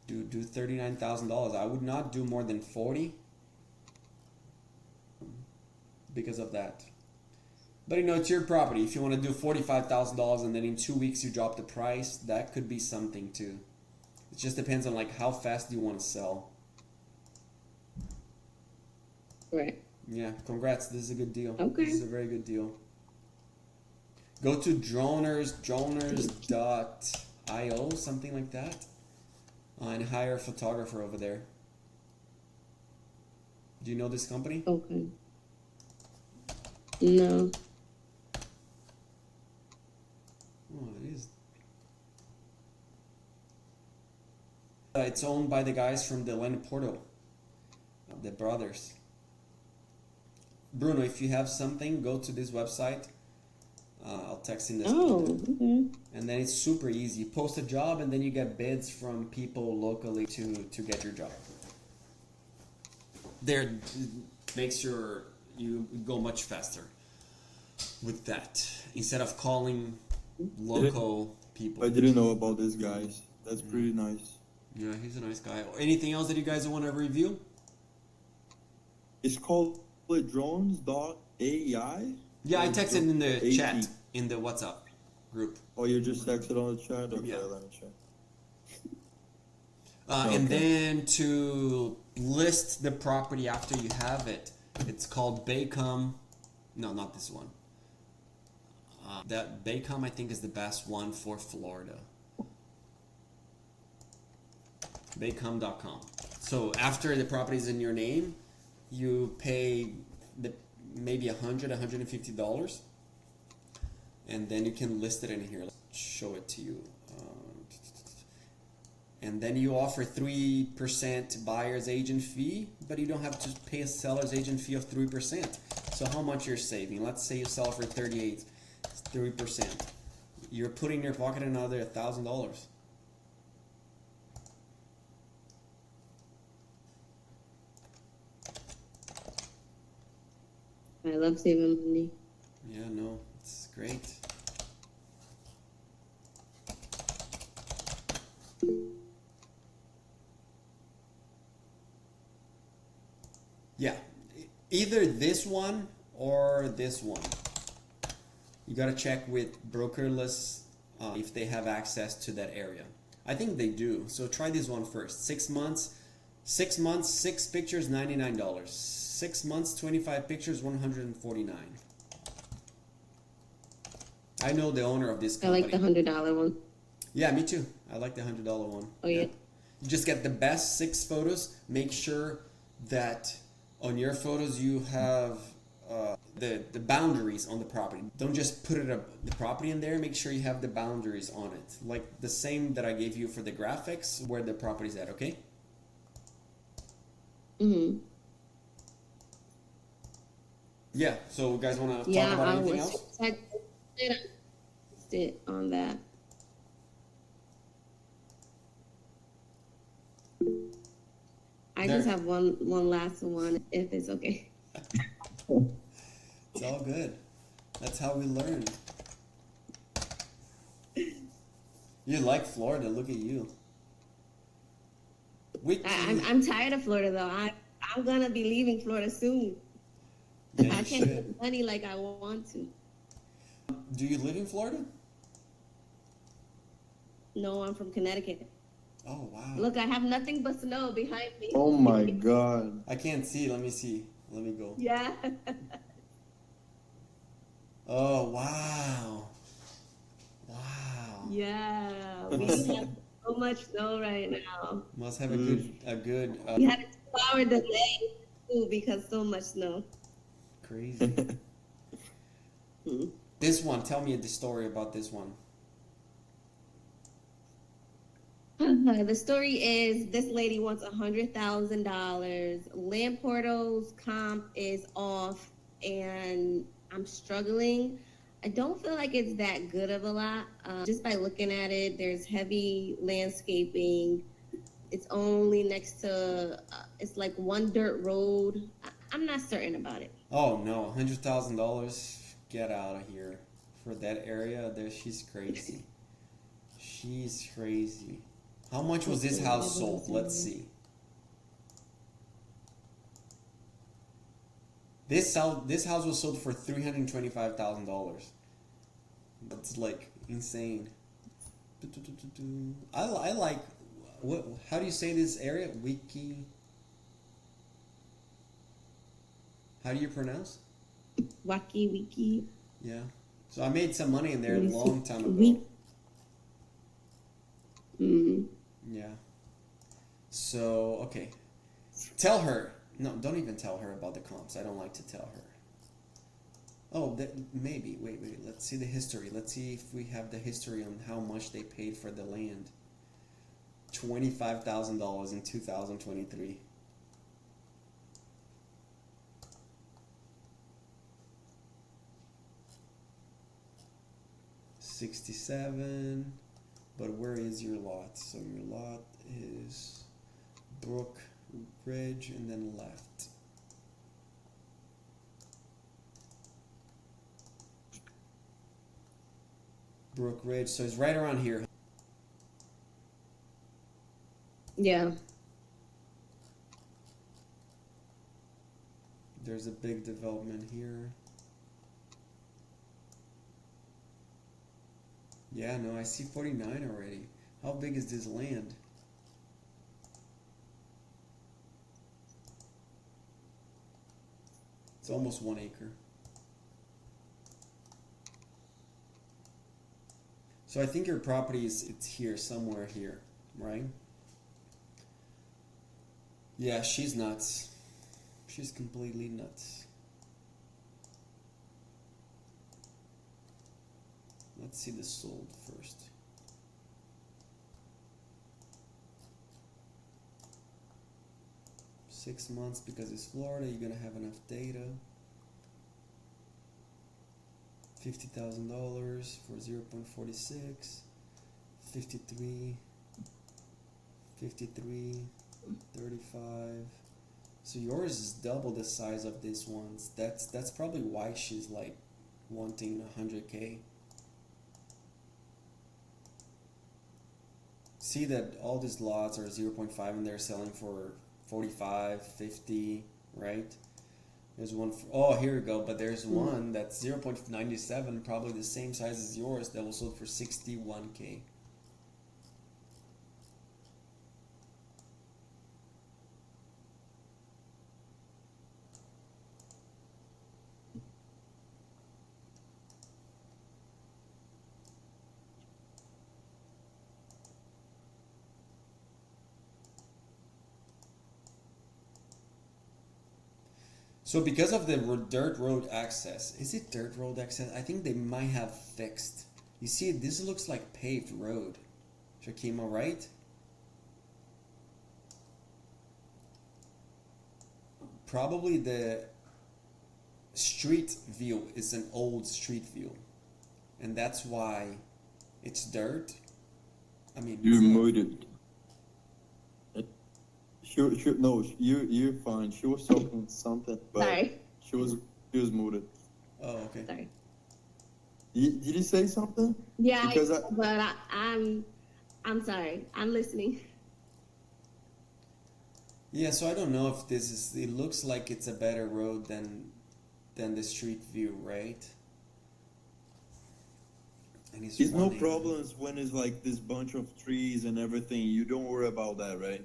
Do $39,000. I would not do more than 40 because of that. But you know, it's your property. If you want to do $45,000 and then in 2 weeks you drop the price, that could be something too. It just depends on like how fast you want to sell. Right. Yeah, congrats. This is a good deal. Okay. This is a very good deal. Go to droners.io, something like that, and hire a photographer over there. Do you know this company? Okay. No. Oh, it is. It's owned by the guys from the Land Portal, the brothers. Bruno, if you have something, go to this website. I'll text in this. Oh, okay. And then it's super easy. Post a job and then you get bids from people locally to get your job. There makes you go much faster with that instead of calling local people. I didn't know about this, guys. That's pretty nice. Yeah, he's a nice guy. Anything else that you guys want to review? It's called drones.ai. Yeah, I texted in the AT. chat, in the WhatsApp group. Oh, you just texted on the chat? Okay, Yeah. let me check. And then to list the property after you have it, it's called Baycom. No, not this one. That Baycom, I think, is the best one for Florida. Baycom.com. So after the property is in your name, you pay maybe $150, and then you can list it in here. Let's show it to you. and then you offer 3% buyer's agent fee, but you don't have to pay a seller's agent fee of 3%. So how much you're saving? Let's say you sell for 38, it's 3%. You're putting in your pocket another $1,000. I love saving money. Yeah, no, it's great. Yeah, either this one or this one. You gotta check with brokerless if they have access to that area. I think they do. So try this one first. 6 months, 6 pictures, $99. 6 months, 25 pictures, $149. I know the owner of this I company. like the $100 one. Yeah, me too. I like the $100 one. Oh yeah. You just get the best 6 photos. Make sure that on your photos you have the boundaries on the property. Don't just put the property in there. Make sure you have the boundaries on it, like the same that I gave you for the graphics, where the property's at. Okay. Mhm. Yeah. So you guys want to Yeah, talk about I anything was else? it on that. I There. just have one last one, if it's okay. It's all good. That's how we learn. You like Florida? Look at you. I'm tired of Florida though. I'm gonna be leaving Florida soon. Yeah, I you can't should. get money like I want to. Do you live in Florida? No, I'm from Connecticut. Oh wow. Look, I have nothing but snow behind me. Oh my God. I can't see. Let me see. Let me go. Yeah. Oh wow. Wow. Yeah. We have so much snow right now. Must have a good We had a 2-hour delay too because so much snow. crazy. This one, tell me the story about this one. The story is this lady wants $100,000. Land Portal's comp is off, and I'm struggling. I don't feel like it's that good of a lot. Just by looking at it, there's heavy landscaping. It's only next to, it's like one dirt road. I'm not certain about it. Oh no, $100,000. Get out of here. For that area, there she's crazy. She's crazy. How much was this house sold? Let's see. This house was sold for $325,000. That's like insane. I like what? How do you say this area? Wiki. How do you pronounce? Wiki. Yeah. So I made some money in there a Let me long see. time ago. Mm. Yeah. So okay. Tell her. No, don't even tell her about the comps. I don't like to tell her. Oh, maybe. Wait. Let's see the history. Let's see if we have the history on how much they paid for the land. $25,000 in 2023. $67. But where is your lot? So your lot is Brook Ridge and then left. Brook Ridge. So it's right around here. Yeah. There's a big development here. Yeah, no, I see 49 already. How big is this land? It's almost 1 acre. So I think your property it's here, somewhere here, right? Yeah, she's nuts. She's completely nuts. Let's see this sold first. 6 months because it's Florida. You're gonna have enough data. $50,000 for 0.46. 53. 53. 35. So yours is double the size of this one's. That's probably why she's like wanting 100K. See that all these lots are 0.5 and they're selling for 45, 50, right? There's one for, oh, here we go, but there's one that's 0.97, probably the same size as yours, that was sold for 61K. So because of the dirt road access, is it dirt road access? I think they might have fixed. You see, this looks like paved road, Shakima, right? Probably the street view is an old street view, and that's why it's dirt. I mean, You're muted. No, you're fine. She was talking something, but Sorry. she was muted. Oh, okay. Sorry. Did you say something? Yeah, Because I'm sorry. I'm listening. Yeah, so I don't know if this is. It looks like it's a better road than the street view, right? And There's no running. problems when it's like this bunch of trees and everything. You don't worry about that, right?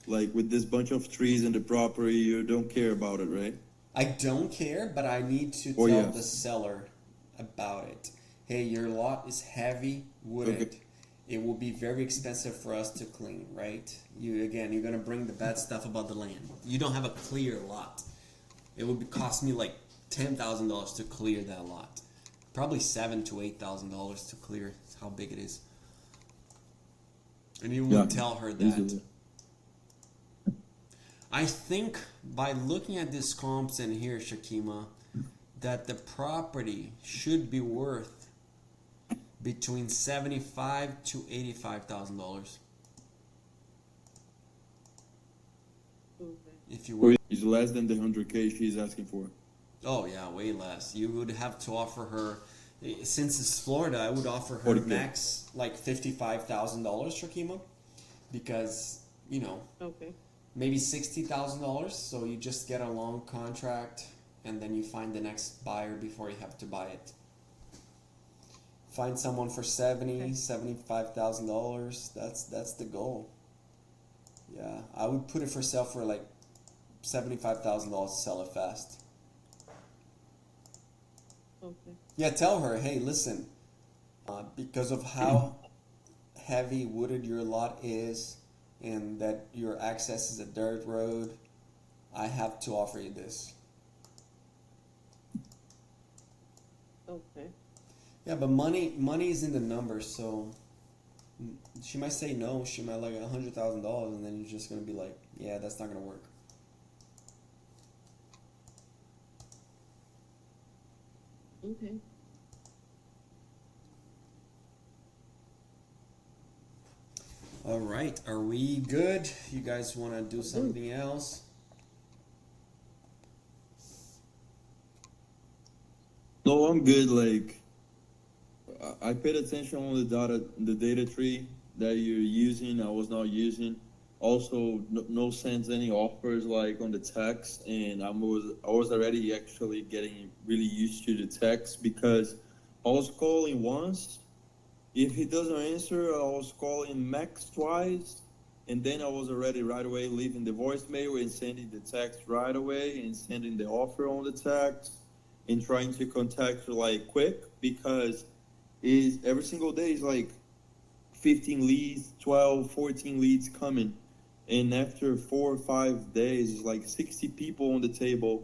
Like with this bunch of trees in the property, you don't care about it, right? I don't care, but I need to tell the seller about it. Hey, your lot is heavy wooded. Okay. It will be very expensive for us to clean, right? You're gonna bring the bad stuff about the land. You don't have a clear lot. It would cost me like $10,000 to clear that lot. Probably $7,000 to $8,000 to clear. That's how big it is. And you would tell her that. Easily. I think by looking at these comps in here, Shakima, that the property should be worth between $75,000 to $85,000. If you would. It's less than the 100K she's asking for. Oh yeah, way less. You would have to offer her, since it's Florida, I would offer her 40K. max like $55,000, Shakima, because Okay. maybe $60,000. So you just get a long contract, and then you find the next buyer before you have to buy it. Find someone for $75,000. That's the goal. Yeah, I would put it for sale for like $75,000 to sell it fast. Okay. Yeah, tell her, hey, listen, because of how heavy wooded your lot is, and that your access is a dirt road, I have to offer you this. Okay. Yeah, but money is in the numbers, so she might say no. She might like $100,000, and then you're just gonna be like, yeah, that's not gonna work. Okay. All right, are we good? You guys want to do something else? No, I'm good. Like, I paid attention on the data tree that you're using. I was not using. Also, no sends any offers like on the text, and I was already actually getting really used to the text because I was calling once. If he doesn't answer, I was calling max twice, and then I was already right away leaving the voicemail and sending the text right away and sending the offer on the text and trying to contact like quick because is every single day is like 15 leads, 12, 14 leads coming. And after 4 or 5 days, it's like 60 people on the table.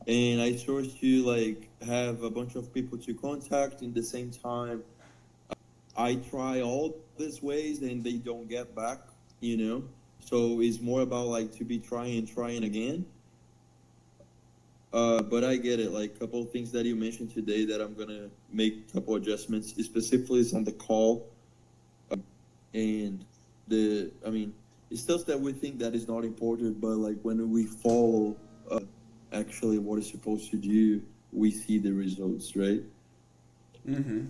And I sort to like have a bunch of people to contact in the same time. I try all these ways and they don't get back, you know. So it's more about like to be trying again. But I get it. Like a couple of things that you mentioned today that I'm gonna make a couple adjustments. Specifically, is on the call, and I mean, it's stuff that we think that is not important, but like when we follow actually what it's supposed to do, we see the results, right? Mm-hmm.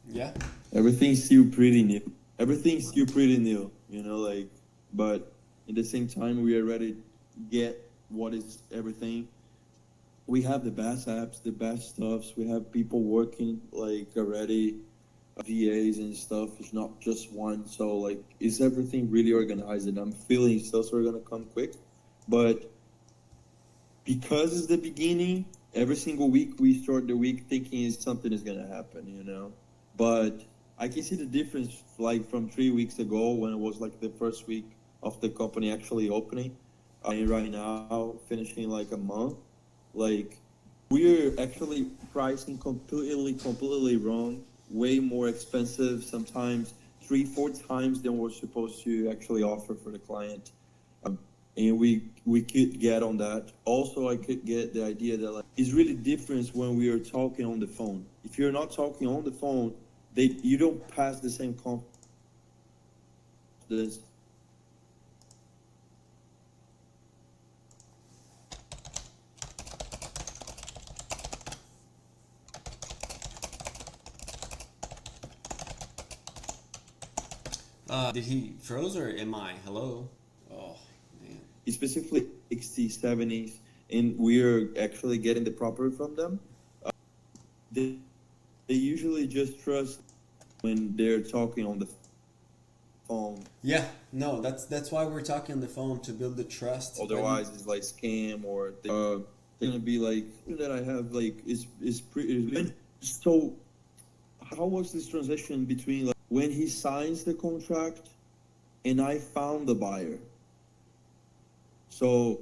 Yeah. Everything's still pretty new. Everything's still pretty new, you know, like, but at the same time, we are ready to get what is everything. We have the best apps, the best stuffs. We have people working like already, VAs and stuff. It's not just one. So like, is everything really organized? And I'm feeling stuff are gonna come quick, but because it's the beginning, every single week we start the week thinking something is gonna happen, you know. But I can see the difference, like from 3 weeks ago when it was like the first week of the company actually opening, and right now finishing like a month. Like we're actually pricing completely wrong, way more expensive, sometimes 3-4 times than we're supposed to actually offer for the client. And we could get on that. Also, I could get the idea that like it's really different when we are talking on the phone. If you're not talking on the phone, you don't pass the same confidence. Did he froze or am I? Hello? Oh, man. Specifically 60s, 70s, and we're actually getting the property from them. They, they usually just trust when they're talking on the phone. Yeah, no, that's why we're talking on the phone, to build the trust. Otherwise, it's like scam or they're gonna be like that. I have like is pretty. And so, how was this transition between like when he signs the contract and I found the buyer? So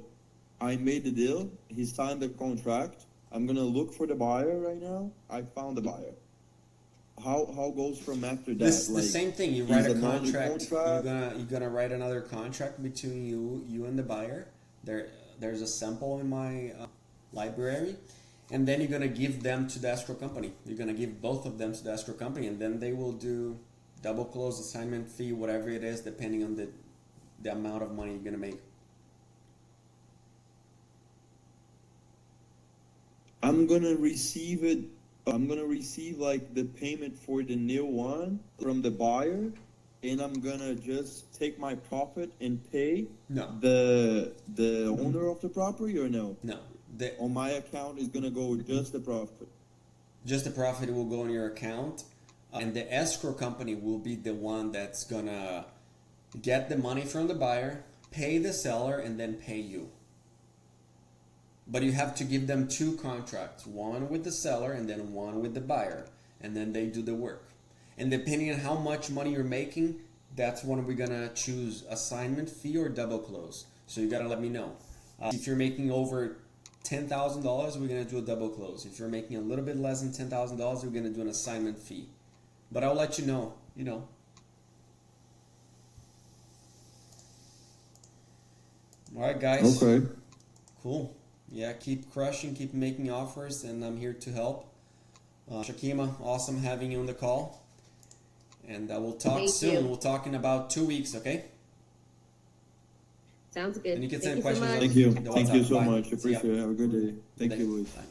I made the deal. He signed the contract. I'm gonna look for the buyer right now. I found the buyer. How goes from after that? This like, the same thing. You write a is another contract. You're gonna write another contract between you and the buyer. There's a sample in my library, and then you're gonna give them to the escrow company. You're gonna give both of them to the escrow company, and then they will do double close, assignment fee, whatever it is, depending on the amount of money you're gonna make. I'm gonna receive it. I'm gonna receive like the payment for the new one from the buyer, and I'm gonna just take my profit and pay No. the owner of the property, or no? No. On my account is gonna go just the profit. Just the profit will go on your account, and the escrow company will be the one that's gonna get the money from the buyer, pay the seller, and then pay you. But you have to give them two contracts, one with the seller and then one with the buyer, and then they do the work. And depending on how much money you're making, that's when we're gonna choose assignment fee or double close. So you gotta let me know. If you're making over $10,000, we're gonna do a double close. If you're making a little bit less than $10,000, we're gonna do an assignment fee. But I'll let you know. You know. All right, guys. Okay. Cool. Yeah, keep crushing, keep making offers, and I'm here to help. Shakima, awesome having you on the call. And we'll talk Thank soon. you. We'll talk in about 2 weeks, okay? Sounds good. And you can Thank send you so questions much. on Thank you. the Thank you WhatsApp. so Bye. much. See ya. Appreciate it. Have a good day. Thank Good you, day. Luis. Bye.